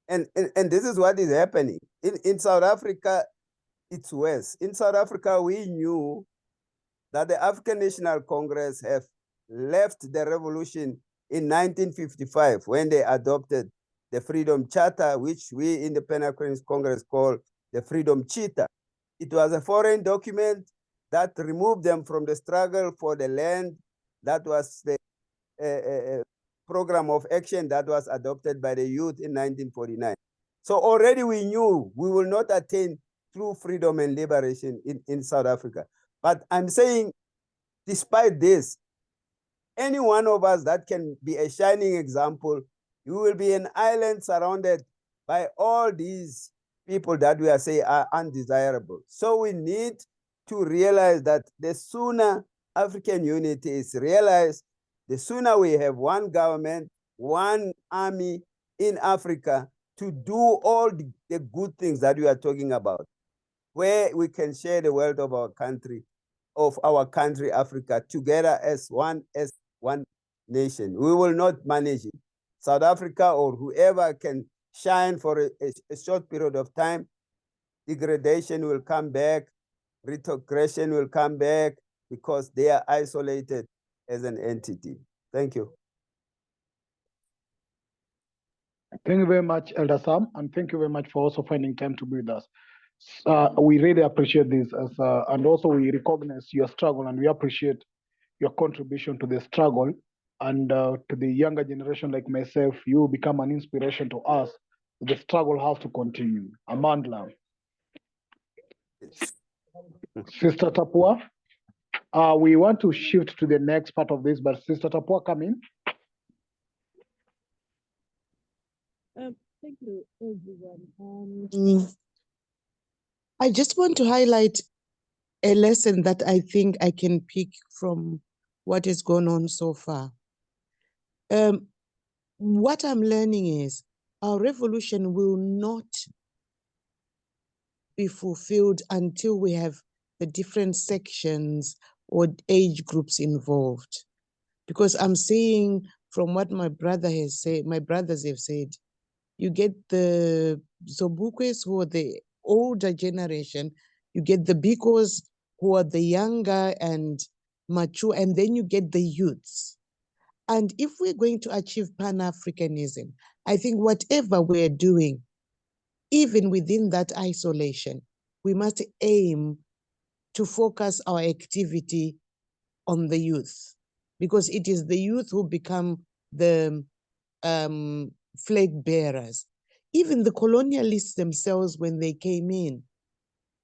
And this is what is happening. In South Africa, it's worse. In South Africa, we knew that the African National Congress have left the revolution in 1955 when they adopted the Freedom Charter, which we in the Pan-Africanist Congress call the Freedom Charter. It was a foreign document that removed them from the struggle for the land. That was the program of action that was adopted by the youth in 1949. So already we knew we will not attain true freedom and liberation in South Africa. But I'm saying, despite this, any one of us that can be a shining example, you will be an island surrounded by all these people that we are saying are undesirable. So we need to realize that the sooner African unity is realized, the sooner we have one government, one army in Africa to do all the good things that we are talking about. where we can share the wealth of our country, Africa, together as one nation. We will not manage it. South Africa or whoever can shine for a short period of time, degradation will come back, retrogression will come back because they are isolated as an entity. Thank you. Thank you very much, Elder Sam, and thank you very much for also finding time to be with us. We really appreciate this, and also we recognize your struggle, and we appreciate your contribution to the struggle, and to the younger generation like myself, you become an inspiration to us. The struggle has to continue. Amandla. Sister Tapua, we want to shift to the next part of this, but Sister Tapua, come in. Thank you, everyone. I just want to highlight a lesson that I think I can pick from what has gone on so far. What I'm learning is our revolution will not be fulfilled until we have the different sections or age groups involved. Because I'm seeing from what my brother has said, my brothers have said, you get the Zobukes who are the older generation, you get the Bikos who are the younger and mature, and then you get the youths. And if we're going to achieve Pan-Africanism, I think whatever we're doing, even within that isolation, we must aim to focus our activity on the youth, because it is the youth who become the flag bearers. Even the colonialists themselves, when they came in,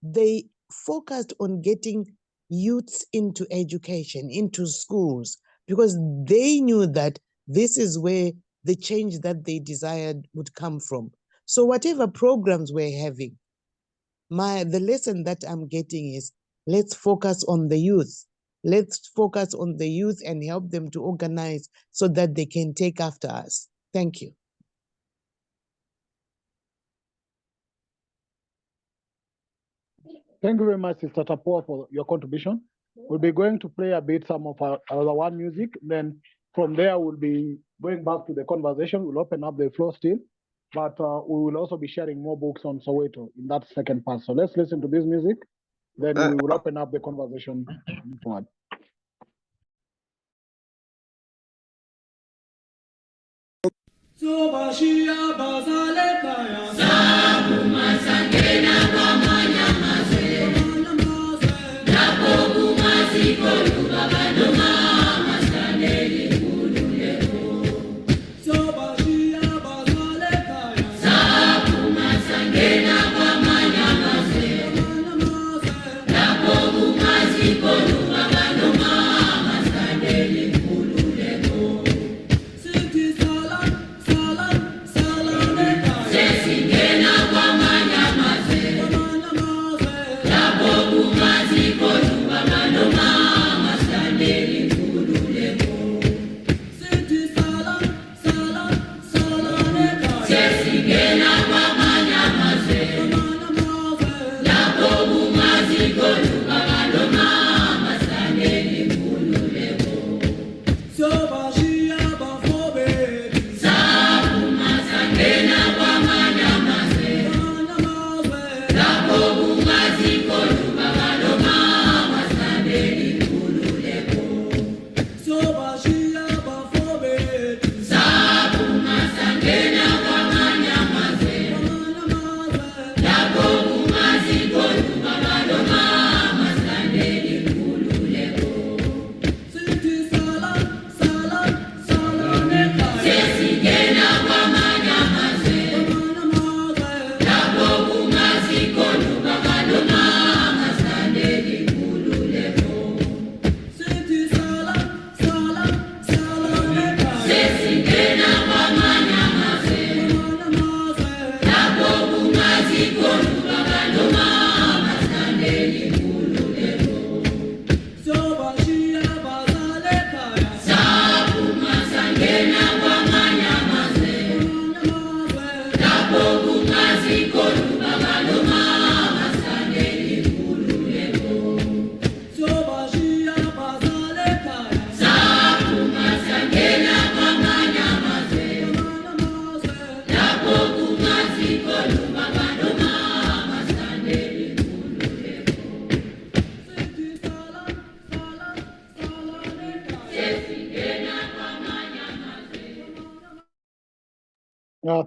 they focused on getting youths into education, into schools, because they knew that this is where the change that they desired would come from. So whatever programs we're having, the lesson that I'm getting is, let's focus on the youth. Let's focus on the youth and help them to organize so that they can take after us. Thank you. Thank you very much, Sister Tapua, for your contribution. We'll be going to play a bit some of our other one music. Then from there, we'll be going back to the conversation. We'll open up the floor still, but we will also be sharing more books on Soweto in that second part. So let's listen to this music. Then we will open up the conversation forward. Singena kwa manyamaze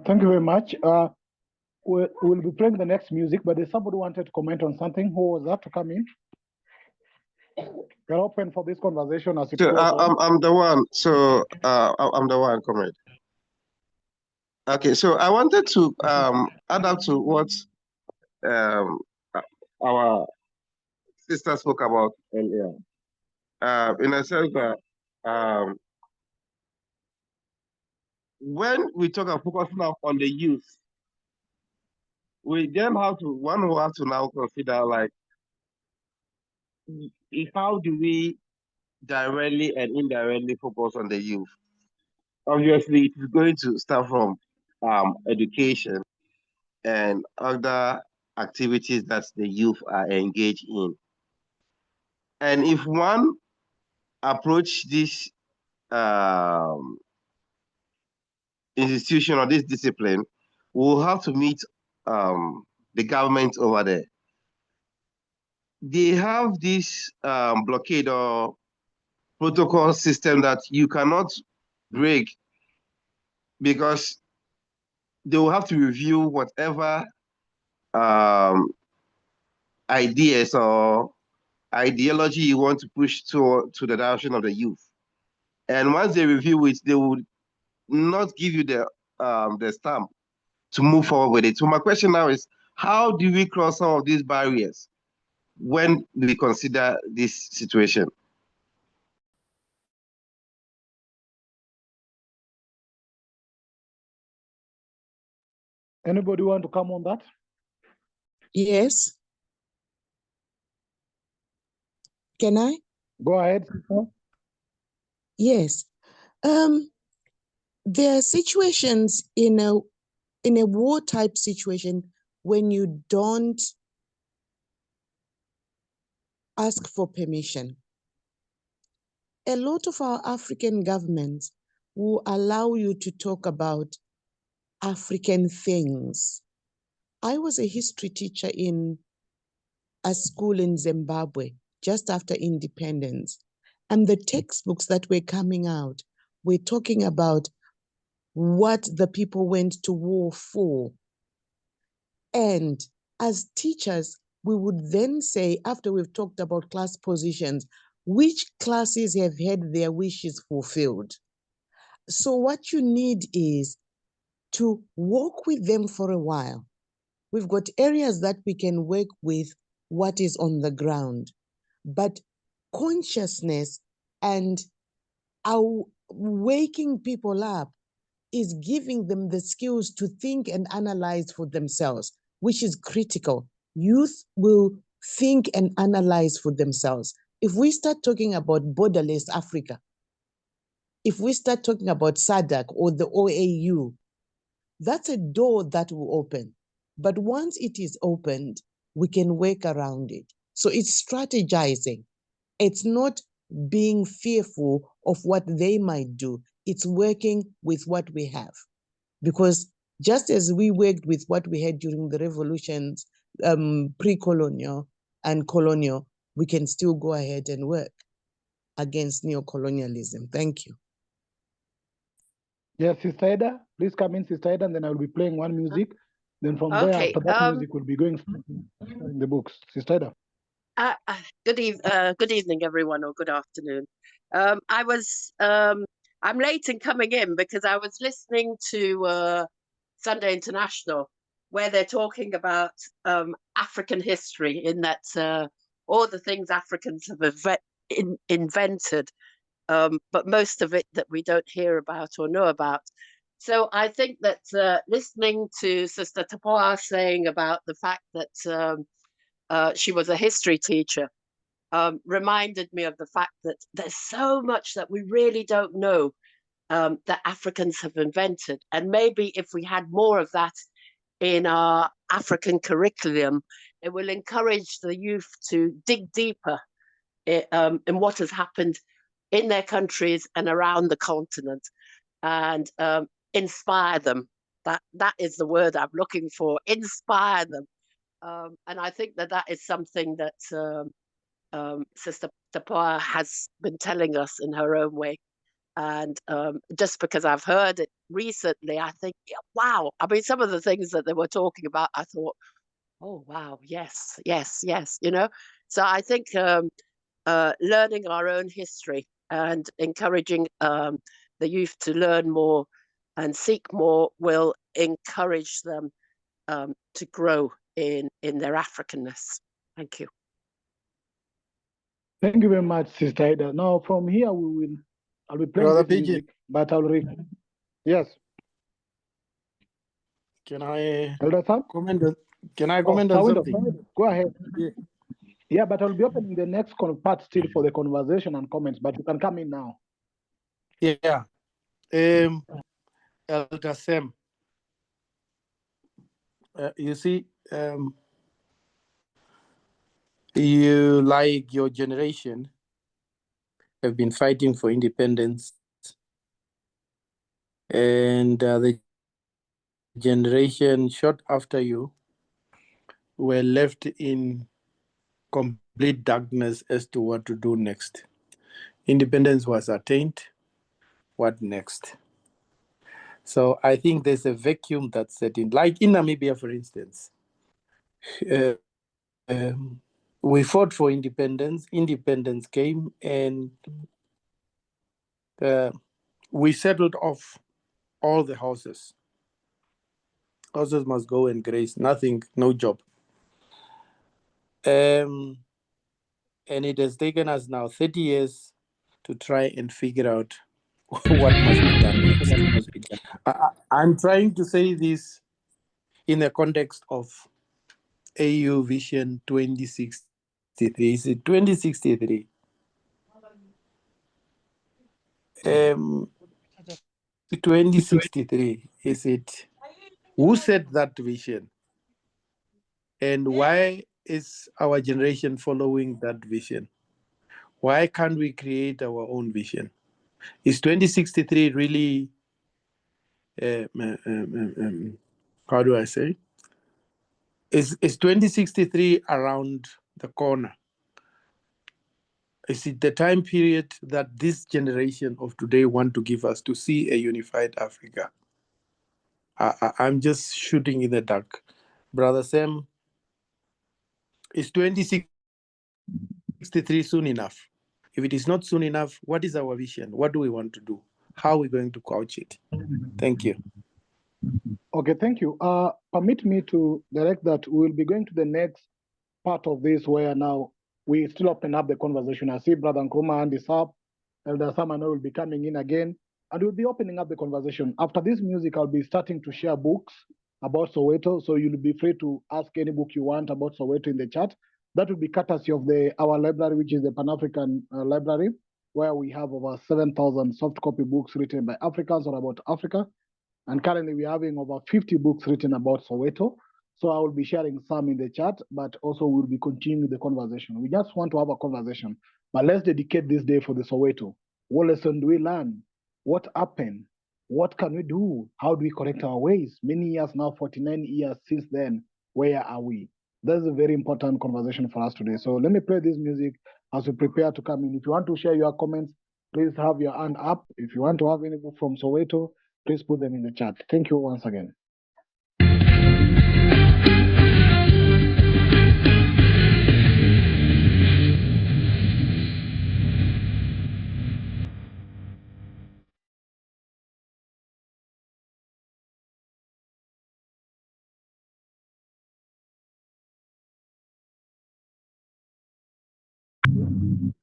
Thank you very much. We'll be playing the next music, but there's somebody who wanted to comment on something. Who was that to come in? We're open for this conversation as it goes on. I'm the one. So I'm the one, comrade. Okay, so I wanted to add up to what our sister spoke about earlier. In a sense that when we talk about focusing on the youth, we then have to now consider, like, how do we directly and indirectly focus on the youth? Obviously, it is going to start from education and other activities that the youth are engaged in. And if one approach this institution or this discipline, we'll have to meet the government over there. They have this blockade or protocol system that you cannot break, because they will have to review whatever ideas or ideology you want to push to the direction of the youth. And once they review it, they will not give you the stamp to move forward with it. So my question now is, how do we cross some of these barriers when we consider this situation? Anybody want to come on that? Yes. Can I? Go ahead. Yes. There are situations in a war type situation when you don't ask for permission. A lot of our African governments will allow you to talk about African things. I was a history teacher in a school in Zimbabwe just after independence, and the textbooks that were coming out were talking about what the people went to war for. And as teachers, we would then say, after we've talked about class positions, which classes have had their wishes fulfilled? So what you need is to walk with them for a while. We've got areas that we can work with what is on the ground, but consciousness and our waking people up is giving them the skills to think and analyze for themselves, which is critical. Youth will think and analyze for themselves. If we start talking about borderless Africa, if we start talking about SADC or the OAU, that's a door that will open. But once it is opened, we can work around it. So it's strategizing. It's not being fearful of what they might do. It's working with what we have. Because just as we worked with what we had during the revolutions, pre-colonial and colonial, we can still go ahead and work against neocolonialism. Thank you. Yes, Sister Eda, please come in, Sister Eda, and then I will be playing one music. Then from there, after that music, we'll be going in the books. Sister Eda. Good evening, everyone, or good afternoon. I'm late in coming in because I was listening to Sunday International, where they're talking about African history, in that all the things Africans have invented, but most of it that we don't hear about or know about. So I think that listening to Sister Tapoa saying about the fact that she was a history teacher reminded me of the fact that there's so much that we really don't know that Africans have invented. And maybe if we had more of that in our African curriculum, it will encourage the youth to dig deeper in what has happened in their countries and around the continent, and inspire them. That is the word I'm looking for, inspire them. And I think that is something that Sister Tapoa has been telling us in her own way. And just because I've heard it recently, I think, wow. I mean, some of the things that they were talking about, I thought, oh, wow, yes, yes, yes, you know. So I think learning our own history and encouraging the youth to learn more and seek more will encourage them to grow in their Africanness. Thank you. Thank you very much, Sister Ida. Now, from here, I'll be playing Brother this PG, music, but I'll read. Yes, can I Elder Sam? comment? Can I Oh, comment on Sawindo, something? go ahead. Yeah. Yeah, but I'll be opening the next part still for the conversation and comments, but you can come in now. Yeah. Elder Sam, you see, you, like your generation, have been fighting for independence, and the generation short after you were left in complete darkness as to what to do next. Independence was attained. What next? So I think there's a vacuum that's set in. Like in Namibia, for instance, we fought for independence. Independence came, and we settled off all the houses. Houses must go and graze. Nothing, no job. And it has taken us now 30 years to try and figure out what must be done next. I'm trying to say this in the context of AU Vision 2063. Is it 2063? 2063. Is it? Who set that vision? And why is our generation following that vision? Why can't we create our own vision? Is 2063 really, how do I say? Is 2063 around the corner? Is it the time period that this generation of today want to give us to see a unified Africa? I'm just shooting in the dark. Brother Sam, is 2063 soon enough? If it is not soon enough, what is our vision? What do we want to do? How are we going to couch it? Thank you. Okay, thank you. Permit me to direct that we will be going to the next part of this, where now we still open up the conversation. I see Brother Nkrumah and is up. Elder Sam and I will be coming in again, and we'll be opening up the conversation. After this music, I'll be starting to share books about Soweto, so you'll be free to ask any book you want about Soweto in the chat. That will be courtesy of our library, which is the Pan-African Library, where we have over 7,000 soft copy books written by Africans or about Africa. And currently we're having over 50 books written about Soweto. So I will be sharing some in the chat, but also we'll be continuing the conversation. We just want to have a conversation, but let's dedicate this day for the Soweto. What lesson do we learn? What happened? What can we do? How do we correct our ways? Many years now, 49 years since then, where are we? That's a very important conversation for us today. So let me play this music as we prepare to come in. If you want to share your comments, please have your hand up. If you want to have any book from Soweto, please put them in the chat. Thank you once again.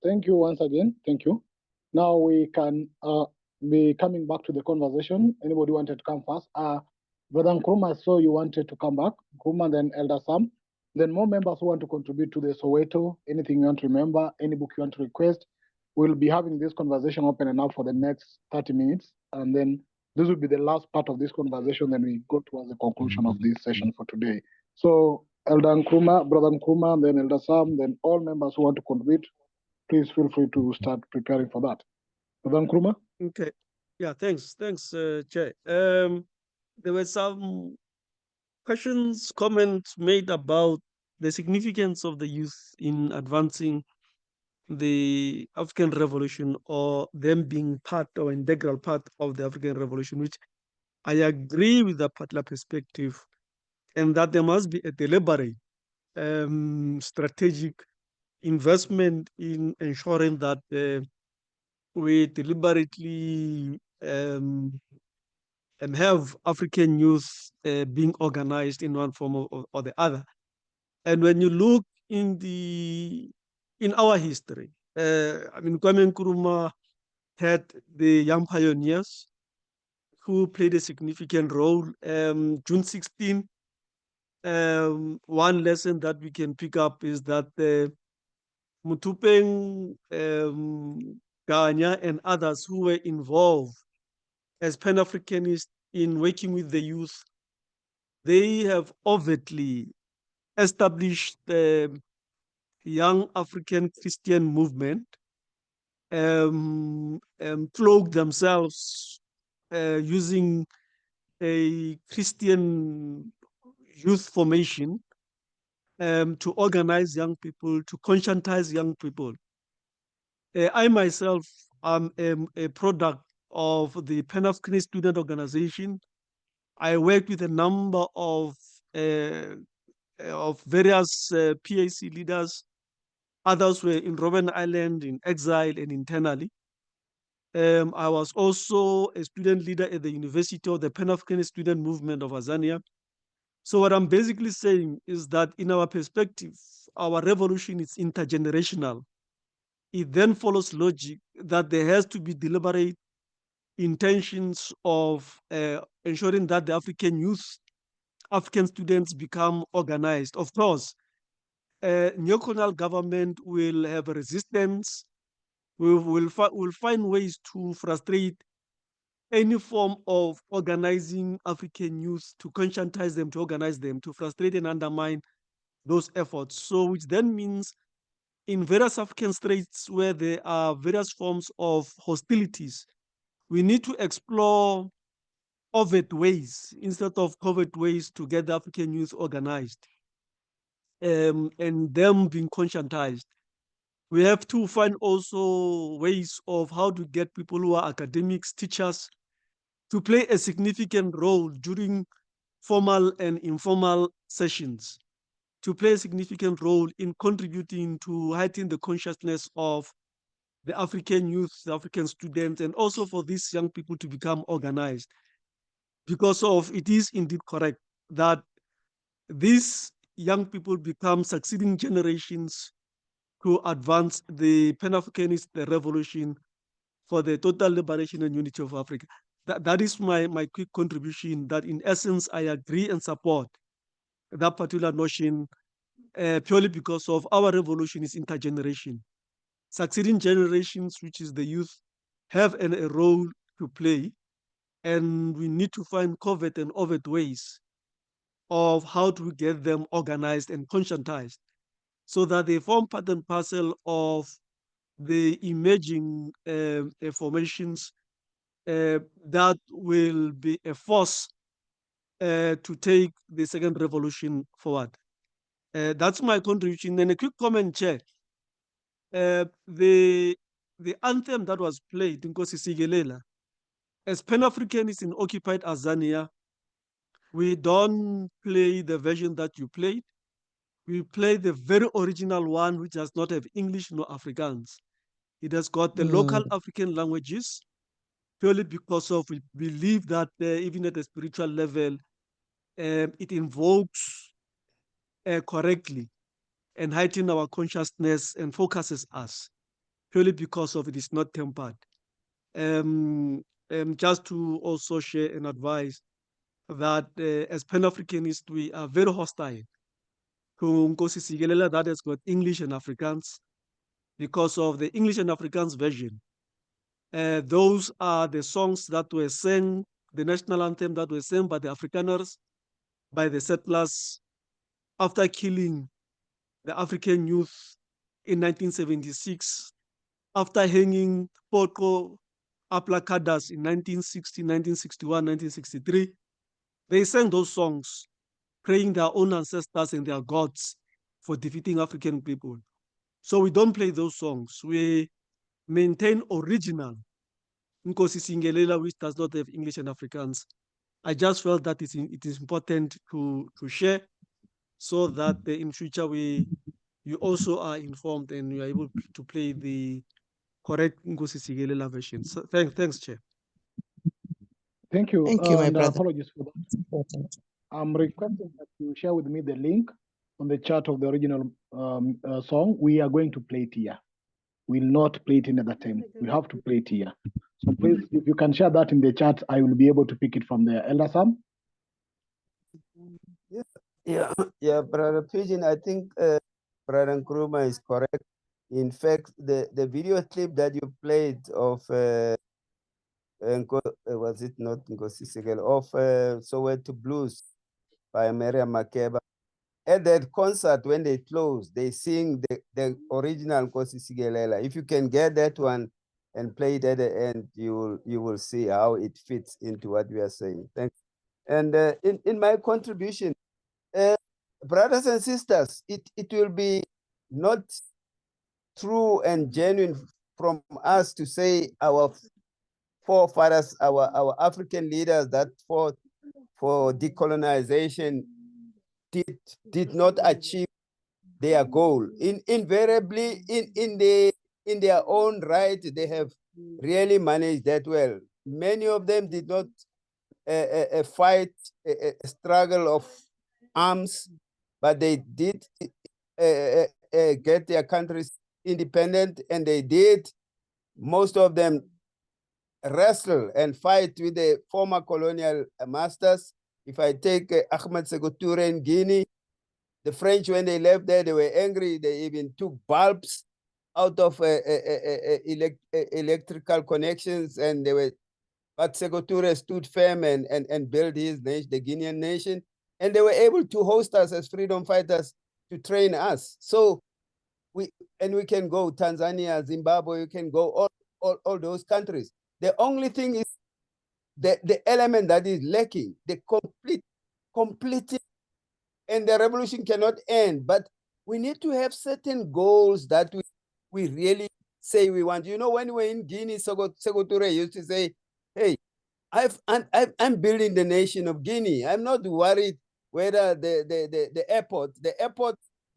Thank you once again. Thank you. Now we can be coming back to the conversation. Anybody wanted to come first? Brother Nkrumah, I saw you wanted to come back. Nkrumah, then Elder Sam. Then more members who want to contribute to the Soweto, anything you want to remember, any book you want to request. We'll be having this conversation open and up for the next 30 minutes. And then this will be the last part of this conversation. Then we go towards the conclusion of this session for today. So Elder Nkrumah, Brother Nkrumah, then Elder Sam, then all members who want to contribute, please feel free to start preparing for that. Madam Nkrumah? Okay. Yeah, thanks, Chair. There were some questions, comments made about the significance of the youth in advancing the African Revolution, or them being part or integral part of the African Revolution, which I agree with that particular perspective, and that there must be a deliberate strategic investment in ensuring that we deliberately have African youth being organized in one form or the other. And when you look in our history, I mean, Kwame Nkrumah had the young pioneers who played a significant role. June 16, one lesson that we can pick up is that Mutupeng, Ganya, and others who were involved as Pan-Africanists in working with the youth, they have overtly established the young African Christian movement, cloaked themselves using a Christian youth formation to organize young people, to conscientize young people. I myself am a product of the Pan-Africanist Student Organization. I worked with a number of various PAC leaders. Others were in Robben Island, in exile and internally. I was also a student leader at the University of the Pan-Africanist Student Movement of Azania. So what I'm basically saying is that in our perspective, our revolution is intergenerational. It then follows logic that there has to be deliberate intentions of ensuring that the African youth, African students become organized. Of course, neocolonial government will have a resistance. We'll find ways to frustrate any form of organizing African youth, to conscientize them, to organize them, to frustrate and undermine those efforts. So which then means in various African states where there are various forms of hostilities, we need to explore overt ways instead of covert ways to get the African youth organized and them being conscientized. We have to find also ways of how to get people who are academics, teachers, to play a significant role during formal and informal sessions, to play a significant role in contributing to heighten the consciousness of the African youth, the African students, and also for these young people to become organized. Because of it is indeed correct that these young people become succeeding generations to advance the Pan-Africanist revolution for the total liberation and unity of Africa. That is my quick contribution, that in essence, I agree and support that particular notion purely because of our revolution is intergeneration. Succeeding generations, which is the youth, have a role to play, and we need to find covert and overt ways of how to get them organized and conscientized so that they form part and parcel of the emerging formations that will be a force to take the second revolution forward. That's my contribution. And a quick comment, Chair. The anthem that was played in Nkosi Sikelel, as Pan-Africanists in occupied Azania, we don't play the version that you played. We play the very original one, which does not have English nor Afrikaans. It has got the local African languages, purely because of we believe that even at a spiritual level, it invokes correctly and heightens our consciousness and focuses us, purely because of it is not tempered. Just to also share and advise that as Pan-Africanists, we are very hostile to Nkosi Sikelel that has got English and Afrikaans, because of the English and Afrikaans version. Those are the songs that were sang, the national anthem that were sang by the Afrikaners, by the settlers, after killing the African youth in 1976 after hanging Poco Aplacadas in 1960, 1961, 1963, they sang those songs, praying their own ancestors and their gods for defeating African people. So we don't play those songs. We maintain original Nkosi Singelela, which does not have English and Afrikaans. I just felt that it is important to share so that in future you also are informed and you are able to play the correct Nkosi Singelela version. So thanks, Chair. Thank you. Thank you, my and brother. apologies for that. It's important. I'm requesting that you share with me the link on the chat of the original song. We are going to play it here. We'll not play it another time. We have to play it here. So please, if you can share that in the chat, I will be able to pick it from there. Elder Sam? Yeah, Brother Pigeon, I think Brother Nkrumah is correct. In fact, the video clip that you played of was it not Nkosi Sigelel, of Soweto Blues by Miriam Makeba. At that concert, when they close, they sing the original Nkosi Sigelela. If you can get that one and play it at the end, you will see how it fits into what we are saying. Thanks. And in my contribution, brothers and sisters, it will be not true and genuine from us to say our forefathers, our African leaders that fought for decolonization did not achieve their goal. Invariably, in their own right, they have really managed that well. Many of them did not fight a struggle of arms, but they did get their countries independent, and they did, most of them, wrestle and fight with the former colonial masters. If I take Ahmed Sékou Touré in Guinea, the French, when they left there, they were angry. They even took bulbs out of electrical connections, and but Sékou Touré stood firm and built his nation, the Guinean nation, and they were able to host us as freedom fighters to train us. So we can go Tanzania, Zimbabwe, you can go all those countries. The only thing is the element that is lacking, the complete, and the revolution cannot end, but we need to have certain goals that we really say we want. You know, when we're in Guinea, Sékou Touré used to say, hey, I'm building the nation of Guinea. I'm not worried whether the airport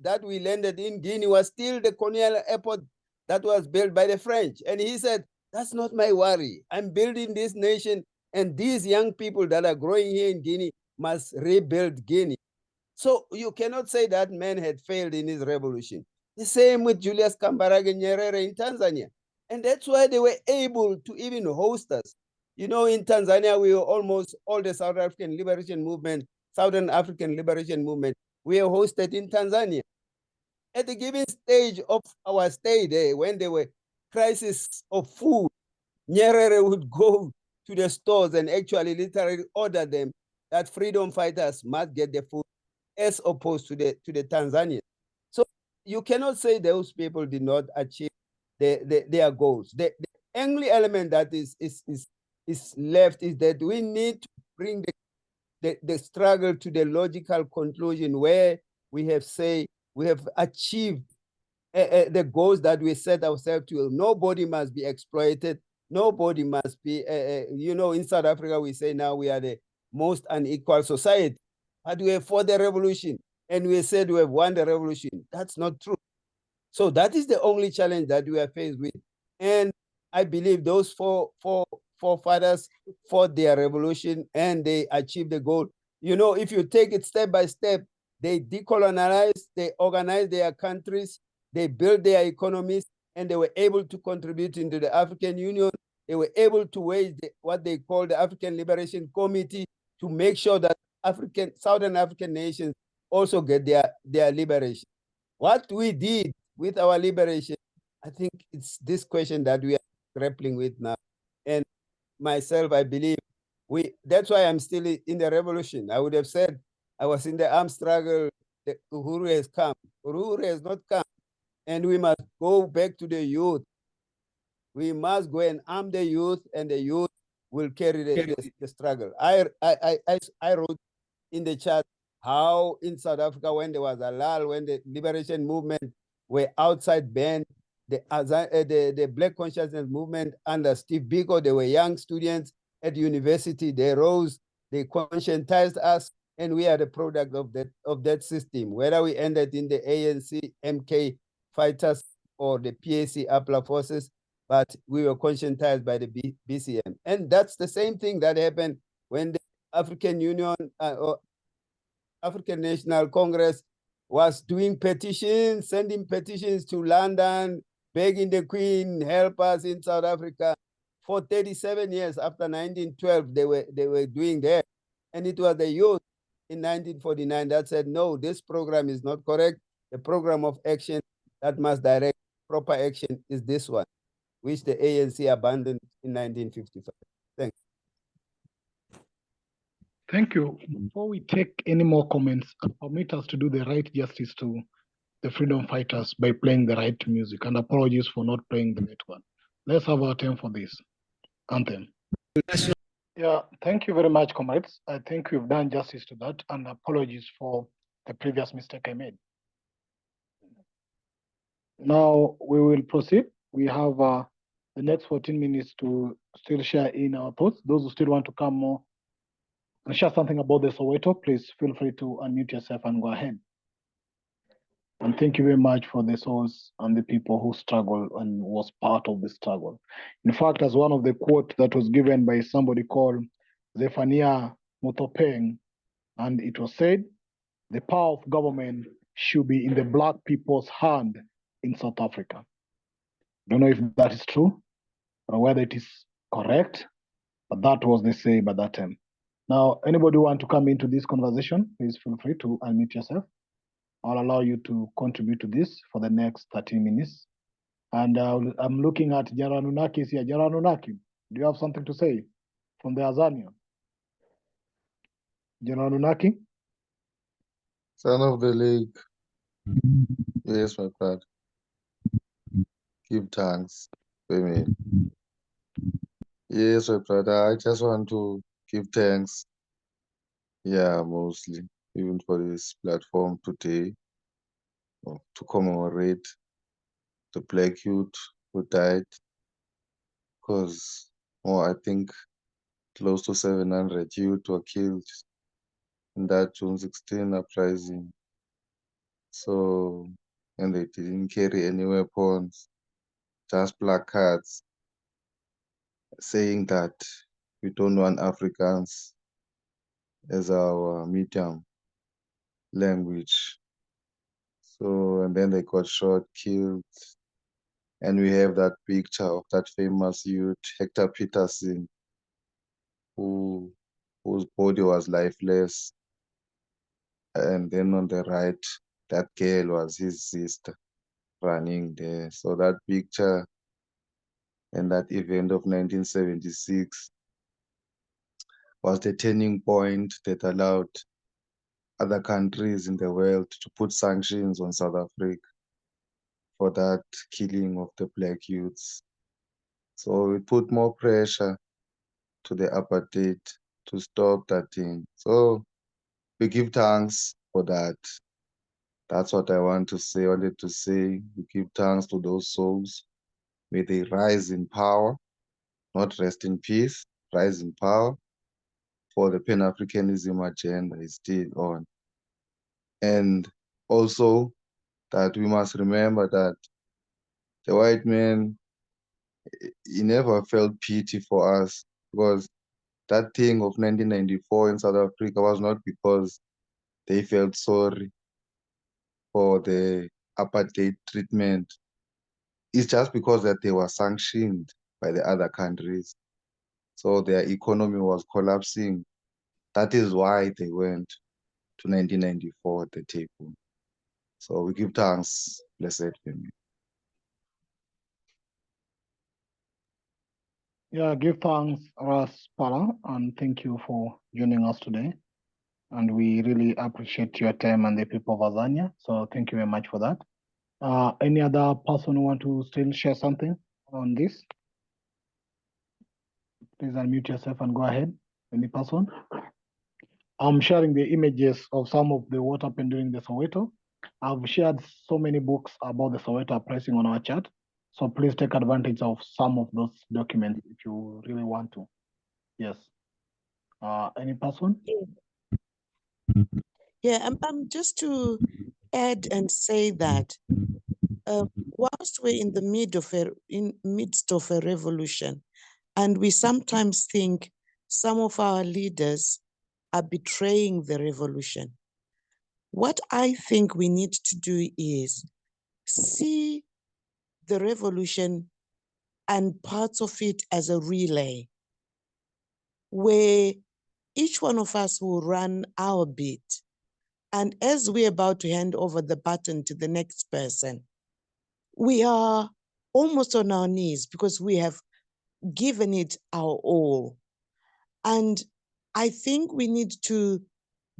that we landed in Guinea was still the colonial airport that was built by the French. And he said, that's not my worry. I'm building this nation, and these young people that are growing here in Guinea must rebuild Guinea. So you cannot say that man had failed in his revolution. The same with Julius Kambarage Nyerere in Tanzania. And that's why they were able to even host us. You know, in Tanzania, we were almost all the Southern African Liberation Movement, we are hosted in Tanzania. At the given stage of our stay there, when there were crisis of food, Nyerere would go to the stores and actually literally order them that freedom fighters must get the food, as opposed to the Tanzanians. So you cannot say those people did not achieve their goals. The only element that is left is that we need to bring the struggle to the logical conclusion where we have achieved the goals that we set ourselves to. Nobody must be exploited. Nobody must be, you know, in South Africa, we say now we are the most unequal society. But we have fought the revolution, and we said we have won the revolution. That's not true. So that is the only challenge that we are faced with. And I believe those forefathers fought their revolution and they achieved the goal. You know, if you take it step by step, they decolonized, they organized their countries, they built their economies, and they were able to contribute into the African Union. They were able to wage what they call the African Liberation Committee to make sure that Southern African nations also get their liberation. What we did with our liberation, I think it's this question that we are grappling with now. And myself, I believe that's why I'm still in the revolution. I would have said I was in the armed struggle, the Uhuru has come. Uhuru has not come. And we must go back to the youth We must go and arm the youth, and the youth will carry the struggle. I wrote in the chat how in South Africa, when there was a lull, when the liberation movement were outside band, the Black Consciousness movement under Steve Biko, they were young students at university. They rose, they conscientized us, and we are the product of that system. Whether we ended in the ANC, MK fighters, or the PAC APLA forces, but we were conscientized by the BCM. And that's the same thing that happened when the African Union or African National Congress was doing petitions, sending petitions to London, begging the Queen, help us in South Africa. For 37 years after 1912, they were doing that. And it was the youth in 1949 that said, no, this program is not correct. The program of action that must direct proper action is this one, which the ANC abandoned in 1955. Thanks. Thank you. Before we take any more comments, permit us to do the right justice to the freedom fighters by playing the right music. And apologies for not playing the right one. Let's have our time for this anthem. Yeah, thank you very much, comrades. I think we've done justice to that, and apologies for the previous mistake I made. Now we will proceed. We have the next 14 minutes to still share in our thoughts. Those who still want to come more and share something about the Soweto, please feel free to unmute yourself and go ahead. And thank you very much for the souls and the people who struggled and was part of the struggle. In fact, as one of the quote that was given by somebody called Zephaniah Mutopeng, and it was said, the power of government should be in the Black people's hand in South Africa. Don't know if that is true or whether it is correct, but that was the say by that time. Now, anybody want to come into this conversation, please feel free to unmute yourself. I'll allow you to contribute to this for the next 30 minutes. And I'm looking at General Nunaki here. General Nunaki, do you have something to say from the Azania? General Nunaki? Son of the lake. Yes, my brother. Give thanks. Amen. Yes, my brother. I just want to give thanks. Yeah, mostly. Even for this platform today. To commemorate the Black youth who died. Because, I think close to 700 youth were killed in that June 16 uprising. So, and they didn't carry any weapons, just placards saying that we don't want Afrikaans as our medium language. So, and then they got shot, killed. And we have that picture of that famous youth, Hector Pieterson, whose body was lifeless. And then on the right, that girl was his sister running there. So that picture and that event of 1976 was the turning point that allowed other countries in the world to put sanctions on South Africa for that killing of the Black youths. So it put more pressure to the apartheid to stop that thing. So we give thanks for that. That's what I wanted to say. We give thanks to those souls. May they rise in power, not rest in peace, rise in power, for the Pan-Africanism agenda is still on. And also that we must remember that the white man, he never felt pity for us, because that thing of 1994 in South Africa was not because they felt sorry for the apartheid treatment. It's just because that they were sanctioned by the other countries. So their economy was collapsing. That is why they went to 1994 at the table. So we give thanks, blessed family. Yeah, give thanks, Ras Pala, and thank you for joining us today. And we really appreciate your time and the people of Azania. So thank you very much for that. Any other person who want to still share something on this? Please unmute yourself and go ahead. Any person? I'm sharing the images of some of what happened during the Soweto. I've shared so many books about the Soweto Uprising on our chat. So please take advantage of some of those documents if you really want to. Yes. Any person? Yeah, I'm just to add and say that whilst we're in the midst of a revolution, and we sometimes think some of our leaders are betraying the revolution, what I think we need to do is see the revolution and parts of it as a relay, where each one of us will run our bit. And as we're about to hand over the baton to the next person, we are almost on our knees because we have given it our all. And I think we need to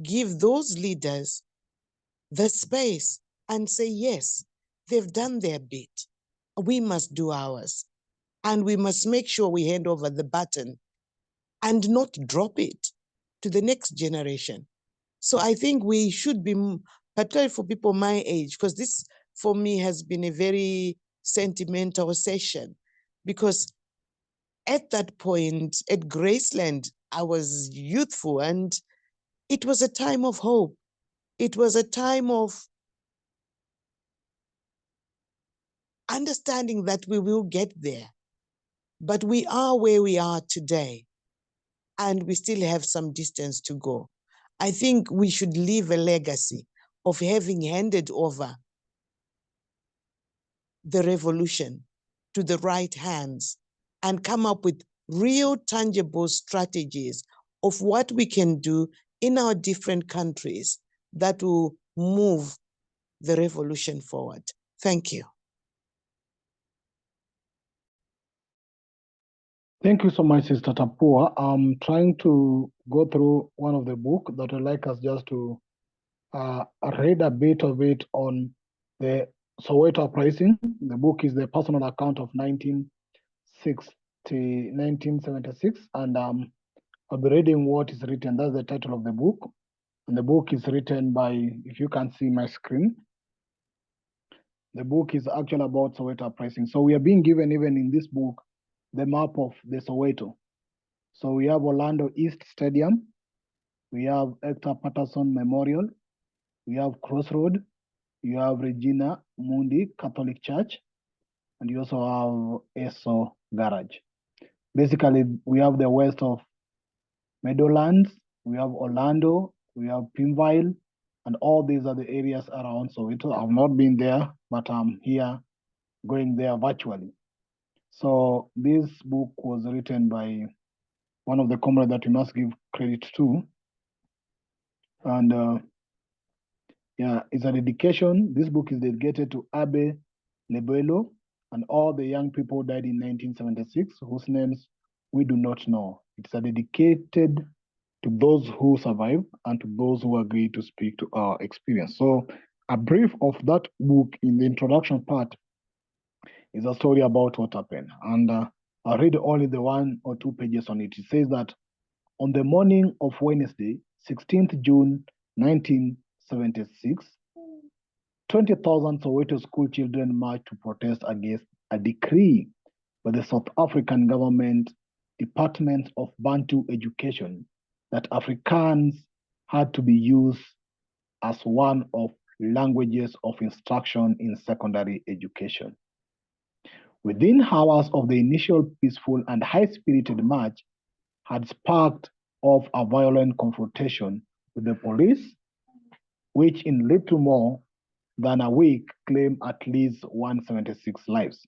give those leaders the space and say, yes, they've done their bit. We must do ours. And we must make sure we hand over the baton and not drop it to the next generation. So I think we should be, particularly for people my age, because this for me has been a very sentimental session, because at that point at Graceland, I was youthful and it was a time of hope. It was a time of understanding that we will get there, but we are where we are today and we still have some distance to go. I think we should leave a legacy of having handed over the revolution to the right hands and come up with real tangible strategies of what we can do in our different countries that will move the revolution forward. Thank you. Thank you so much, Sister Tapua. I'm trying to go through one of the book that I'd like us just to read a bit of it on the Soweto Uprising. The book is the personal account of 1976, and I'll be reading what is written. That's the title of the book. And the book is written by, if you can see my screen, the book is actually about Soweto Uprising. So we are being given, even in this book, the map of the Soweto. So we have Orlando East Stadium, we have Hector Pieterson Memorial, we have Crossroad, you have Regina Mundi Catholic Church, and you also have Eso Garage. Basically, we have the west of Meadowlands, we have Orlando, we have Pimville, and all these are the areas around Soweto. I've not been there, but I'm here going there virtually. So this book was written by one of the comrades that we must give credit to. And yeah, it's a dedication. This book is dedicated to Abe Lebelo and all the young people died in 1976, whose names we do not know. It's a dedicated to those who survived and to those who agreed to speak to our experience. So a brief of that book in the introduction part is a story about what happened. And I'll read only the 1 or 2 pages on it. It says that on the morning of Wednesday, 16th June 1976, 20,000 Soweto school children marched to protest against a decree by the South African government Department of Bantu Education that Afrikaans had to be used as one of languages of instruction in secondary education. Within hours of the initial peaceful and high-spirited march had sparked off a violent confrontation with the police, which in little more than a week claimed at least 176 lives.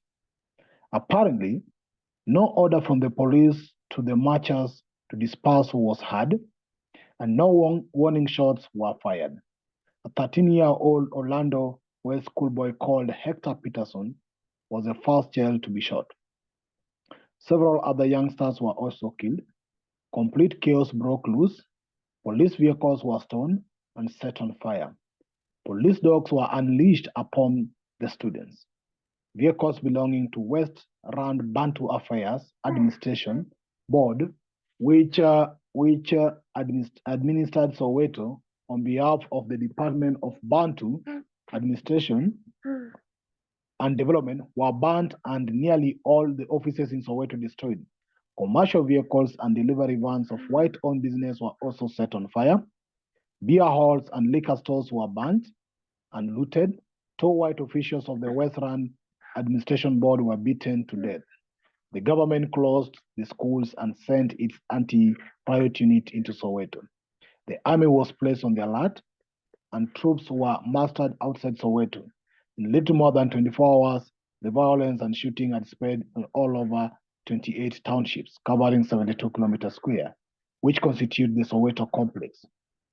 Apparently, no order from the police to the marchers to disperse was had, and no warning shots were fired. A 13-year-old Orlando West schoolboy called Hector Pieterson was the first child to be shot. Several other youngsters were also killed. Complete chaos broke loose. Police vehicles were stormed and set on fire. Police dogs were unleashed upon the students. Vehicles belonging to West Rand Bantu Affairs Administration Board, which administered Soweto on behalf of the Department of Bantu Administration and Development, were burnt and nearly all the offices in Soweto destroyed. Commercial vehicles and delivery vans of white-owned business were also set on fire. Beer halls and liquor stores were burnt and looted. Two white officials of the West Rand Administration Board were beaten to death. The government closed the schools and sent its anti-riot unit into Soweto. The army was placed on the alert and troops were mustered outside Soweto. In little more than 24 hours, the violence and shooting had spread all over 28 townships, covering 72 kilometers square, which constitute the Soweto complex.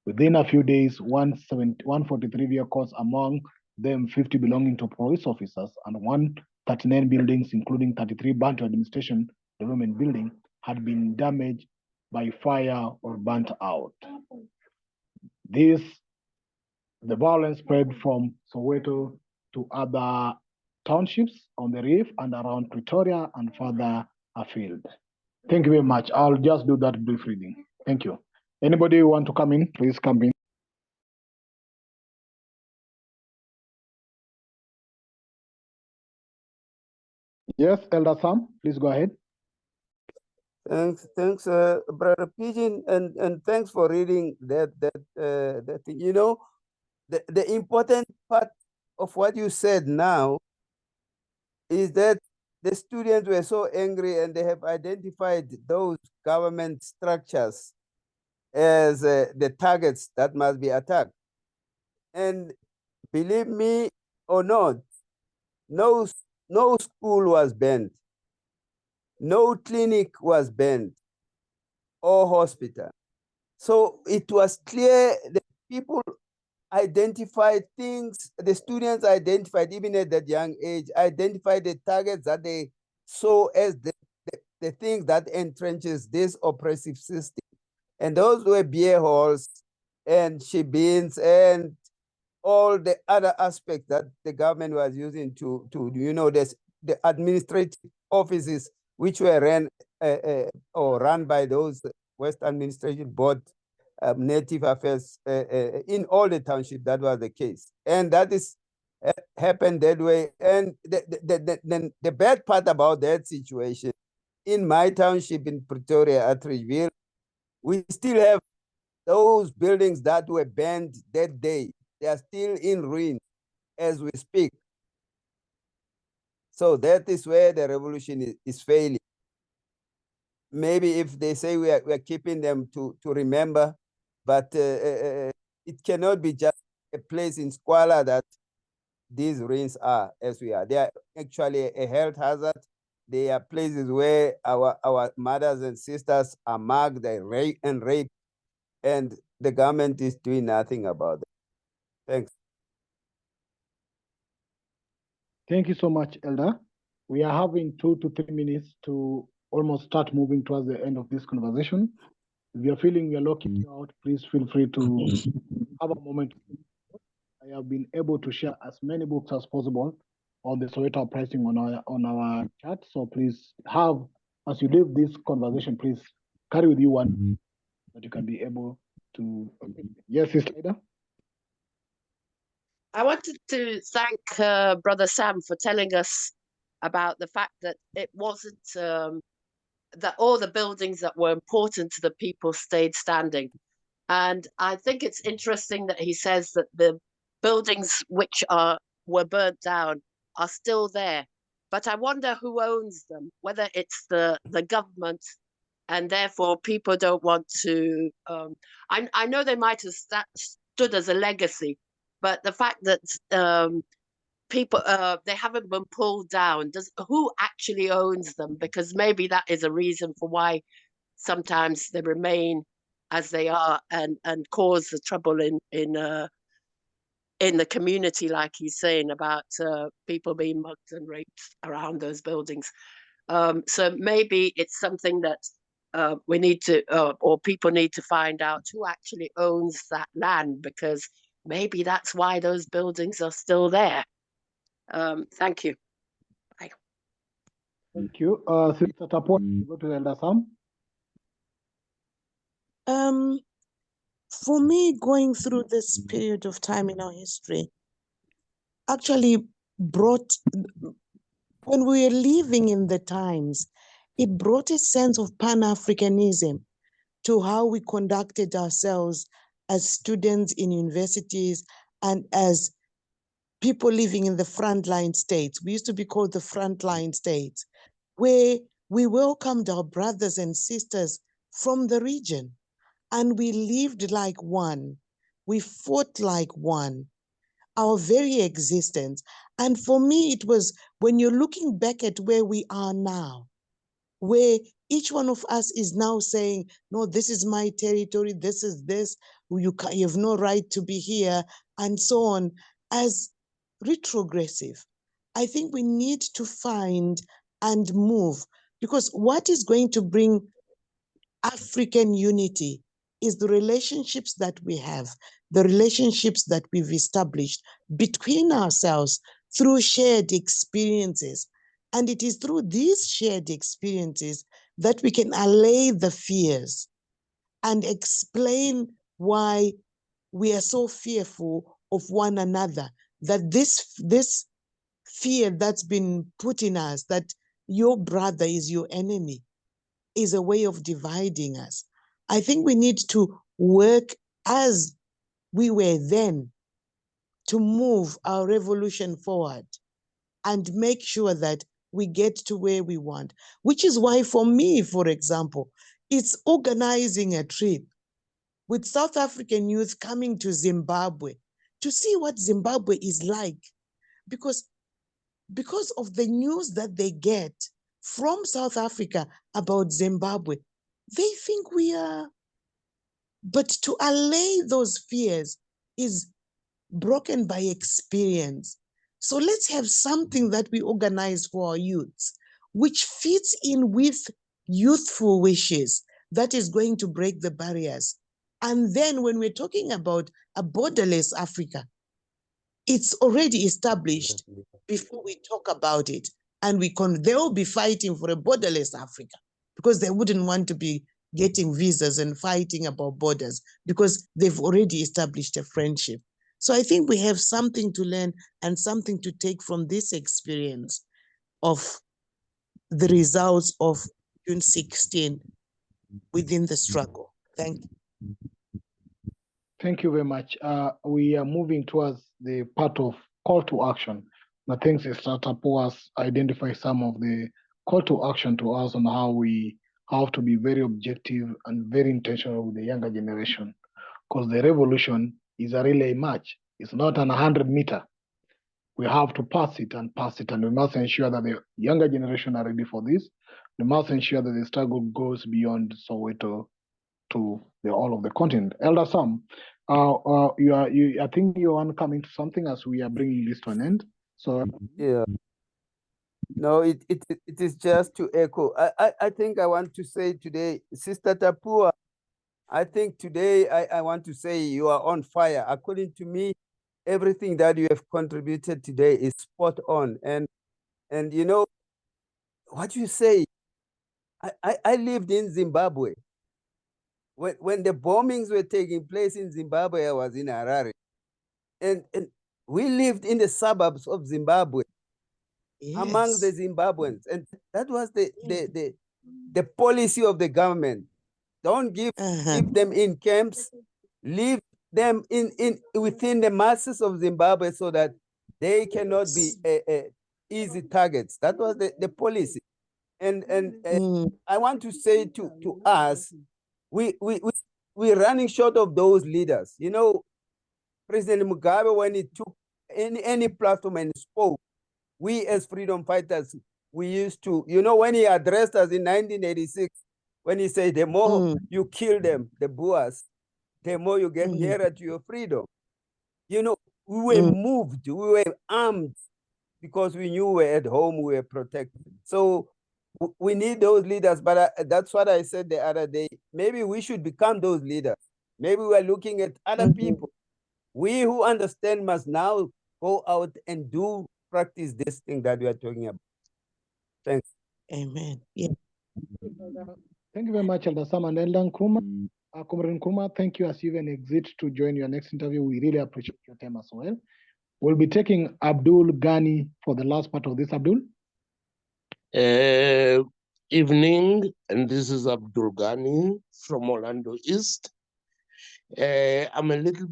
Within a few days, 143 vehicles, among them 50 belonging to police officers, and 139 buildings, including 33 Bantu Administration Development building, had been damaged by fire or burnt out. The violence spread from Soweto to other townships on the reef and around Pretoria and further afield. Thank you very much. I'll just do that brief reading. Thank you. Anybody want to come in, please come in. Yes, Elder Sam, please go ahead. Thanks, Brother Pigeon, and thanks for reading that thing. You know, the important part of what you said now is that the students were so angry and they have identified those government structures as the targets that must be attacked. And believe me or not, no school was banned, no clinic was banned, or hospital. So it was clear that people identified things, the students identified, even at that young age, identified the targets that they saw as the things that entrenches this oppressive system. And those were beer halls and shebeens and all the other aspects that the government was using to you know, the administrative offices which were run by those West Administration Board, Native Affairs, in all the township. That was the case, and that is happened that way. And the bad part about that situation, in my township in Pretoria at Rajuili, we still have those buildings that were banned that day. They are still in ruin as we speak. So that is where the revolution is failing. Maybe if they say we are keeping them to remember, but it cannot be just a place in squalor that these ruins are as we are. They are actually a health hazard. They are places where our mothers and sisters are mugged and raped, and the government is doing nothing about it. Thanks. Thank you so much, Elder. We are having 2 to 3 minutes to almost start moving towards the end of this conversation. If you're feeling we're locking you out, please feel free to have a moment. I have been able to share as many books as possible on the Soweto Uprising on our chat. So please have, as you leave this conversation, please carry with you one that you can be able to. Yes, Sister Ida? I wanted to thank Brother Sam for telling us about the fact that it wasn't that all the buildings that were important to the people stayed standing. And I think it's interesting that he says that the buildings which were burnt down are still there. But I wonder who owns them, whether it's the government, and therefore people don't want to. I know they might have stood as a legacy, but the fact that people they haven't been pulled down, who actually owns them? Because maybe that is a reason for why sometimes they remain as they are and cause the trouble in the community, like he's saying about people being mugged and raped around those buildings. So maybe it's something that we need to, or people need to find out who actually owns that land, because maybe that's why those buildings are still there. Thank you. Bye. Thank you. Sister Tapo, go to Elder Sam. For me, going through this period of time in our history actually brought, when we were living in the times, it brought a sense of Pan-Africanism to how we conducted ourselves as students in universities and as people living in the frontline states. We used to be called the frontline states, where we welcomed our brothers and sisters from the region, and we lived like one. We fought like one, our very existence. And for me, it was when you're looking back at where we are now, where each one of us is now saying, no, this is my territory, this is this, you have no right to be here, and so on, as retrogressive. I think we need to find and move, because what is going to bring African unity is the relationships that we have, the relationships that we've established between ourselves through shared experiences. And it is through these shared experiences that we can allay the fears and explain why we are so fearful of one another, that this fear that's been put in us, that your brother is your enemy, is a way of dividing us. I think we need to work as we were then to move our revolution forward and make sure that we get to where we want, which is why for me, for example, it's organizing a trip with South African youth coming to Zimbabwe to see what Zimbabwe is like, because of the news that they get from South Africa about Zimbabwe, they think we are. But to allay those fears is broken by experience. So let's have something that we organize for our youths, which fits in with youthful wishes, that is going to break the barriers. And then when we're talking about a borderless Africa, it's already established before we talk about it. And they'll be fighting for a borderless Africa because they wouldn't want to be getting visas and fighting about borders because they've already established a friendship. So I think we have something to learn and something to take from this experience of the results of June 16 within the struggle. Thank you. Thank you very much. We are moving towards the part of call to action. I think the startup was identify some of the call to action to us on how we have to be very objective and very intentional with the younger generation, because the revolution is a relay match. It's not an 100-meter. We have to pass it, and we must ensure that the younger generation are ready for this. We must ensure that the struggle goes beyond Soweto to the all of the continent. Elder Sam, I think you are coming to something as we are bringing this to an end. So yeah, no, it is just to echo. I think I want to say today, Sister Tapua, I think today I want to say you are on fire. According to me, everything that you have contributed today is spot on. And you know what you say, I lived in Zimbabwe. When the bombings were taking place in Zimbabwe, I was in Harare. And we lived in the suburbs of Zimbabwe, yes, among the Zimbabweans. And that was the policy of the government. Don't keep them in camps, leave them in within the masses of Zimbabwe so that they cannot be easy targets. That was the policy. And I want to say to us, we're running short of those leaders. You know, President Mugabe, when he took any platform and spoke, we as freedom fighters, we used to, you know, when he addressed us in 1986, when he said, the more you kill them, the Boers, the more you get nearer to your freedom. You know, we were moved, we were armed because we knew we were at home, we were protected. So we need those leaders, but that's what I said the other day. Maybe we should become those leaders. Maybe we're looking at other people. We who understand must now go out and practice this thing that we are talking about. Thanks. Amen. Yeah. Thank you very much, Elder Sam and Elder Nkrumah. Comrade Nkrumah, thank you as you even exit to join your next interview. We really appreciate your time as well. We'll be taking Abdul Ghani for the last part of this. Abdul? Evening, and this is Abdul Ghani from Orlando East. I'm a little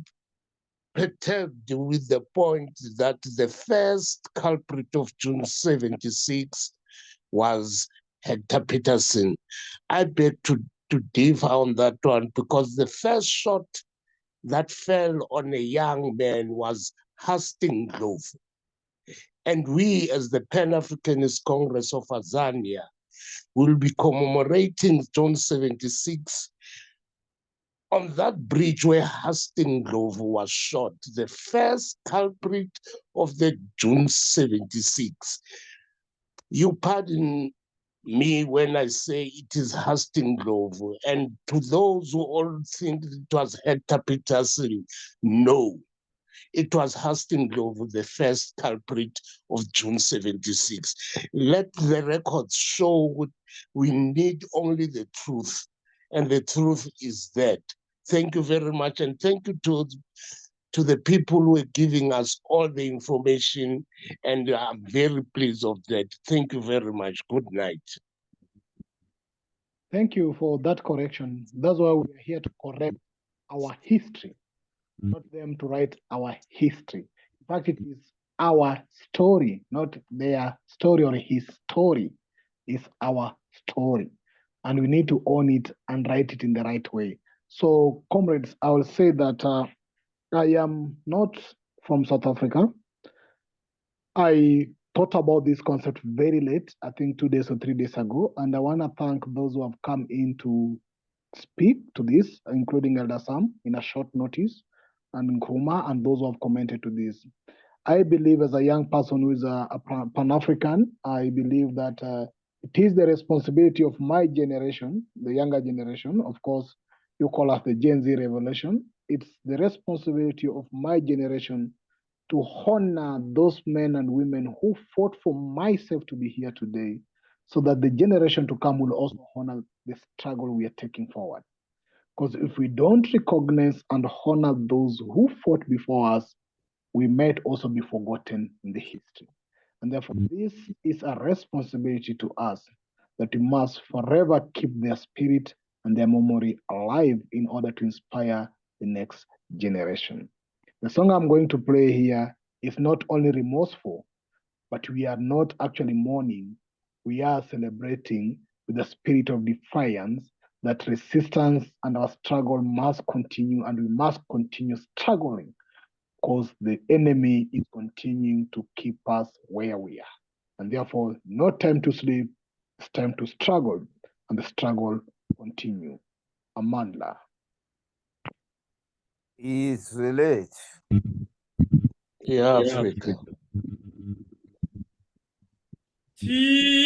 perturbed with the point that the first culprit of June 76 was Hector Pieterson. I beg to differ on that one, because the first shot that fell on a young man was Hastings Ndlovu. And we, as the Pan-Africanist Congress of Azania, will be commemorating June 76 on that bridge where Hastings Ndlovu was shot, the first culprit of the June 76. You pardon me when I say it is Hastings Ndlovu, and to those who all think it was Hector Pieterson, no. It was Hastings Ndlovu, the first culprit of June 76. Let the records show we need only the truth, and the truth is that. Thank you very much, and thank you to the people who are giving us all the information, and I'm very pleased of that. Thank you very much. Good night. Thank you for that correction. That's why we're here to correct our history, not them to write our history. In fact, it is our story, not their story or his story. It's our story. And we need to own it and write it in the right way. So, comrades, I will say that I am not from South Africa. I thought about this concept very late, I think 2 days or 3 days ago, and I want to thank those who have come in to speak to this, including Elder Sam, in a short notice, and Nkrumah, and those who have commented to this. I believe, as a young person who is a Pan-African, I believe that it is the responsibility of my generation, the younger generation, of course, you call us the Gen Z revolution. It's the responsibility of my generation to honor those men and women who fought for myself to be here today, so that the generation to come will also honor the struggle we are taking forward. Because if we don't recognize and honor those who fought before us, we might also be forgotten in the history. And therefore, this is a responsibility to us, that we must forever keep their spirit and their memory alive in order to inspire the next generation. The song I'm going to play here is not only remorseful, but we are not actually mourning. We are celebrating with the spirit of defiance that resistance and our struggle must continue, and we must continue struggling, because the enemy is continuing to keep us where we are. And therefore, no time to sleep, it's time to struggle, and the struggle continue. Amandla. Is late. Yeah, Africa. Thank you.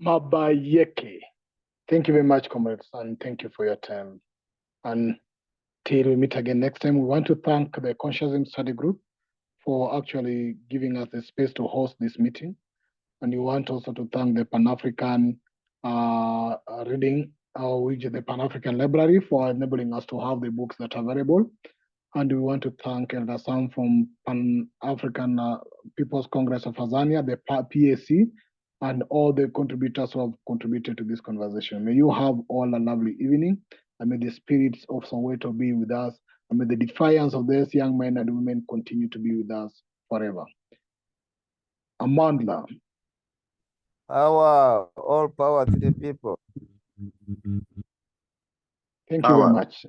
Mabayeke. Thank you very much, comrades, and thank you for your time. And till we meet again next time, we want to thank the Consciousism Study Group for actually giving us the space to host this meeting. And we want also to thank the Pan-African Reading, which is the Pan-African Library, for enabling us to have the books that are available. And we want to thank Elder Sam from Pan-African People's Congress of Azania, the PAC, and all the contributors who have contributed to this conversation. May you have all a lovely evening, and may the spirits of Soweto be with us, and may the defiance of these young men and women continue to be with us forever. Amandla. All power to the people. Thank you very much.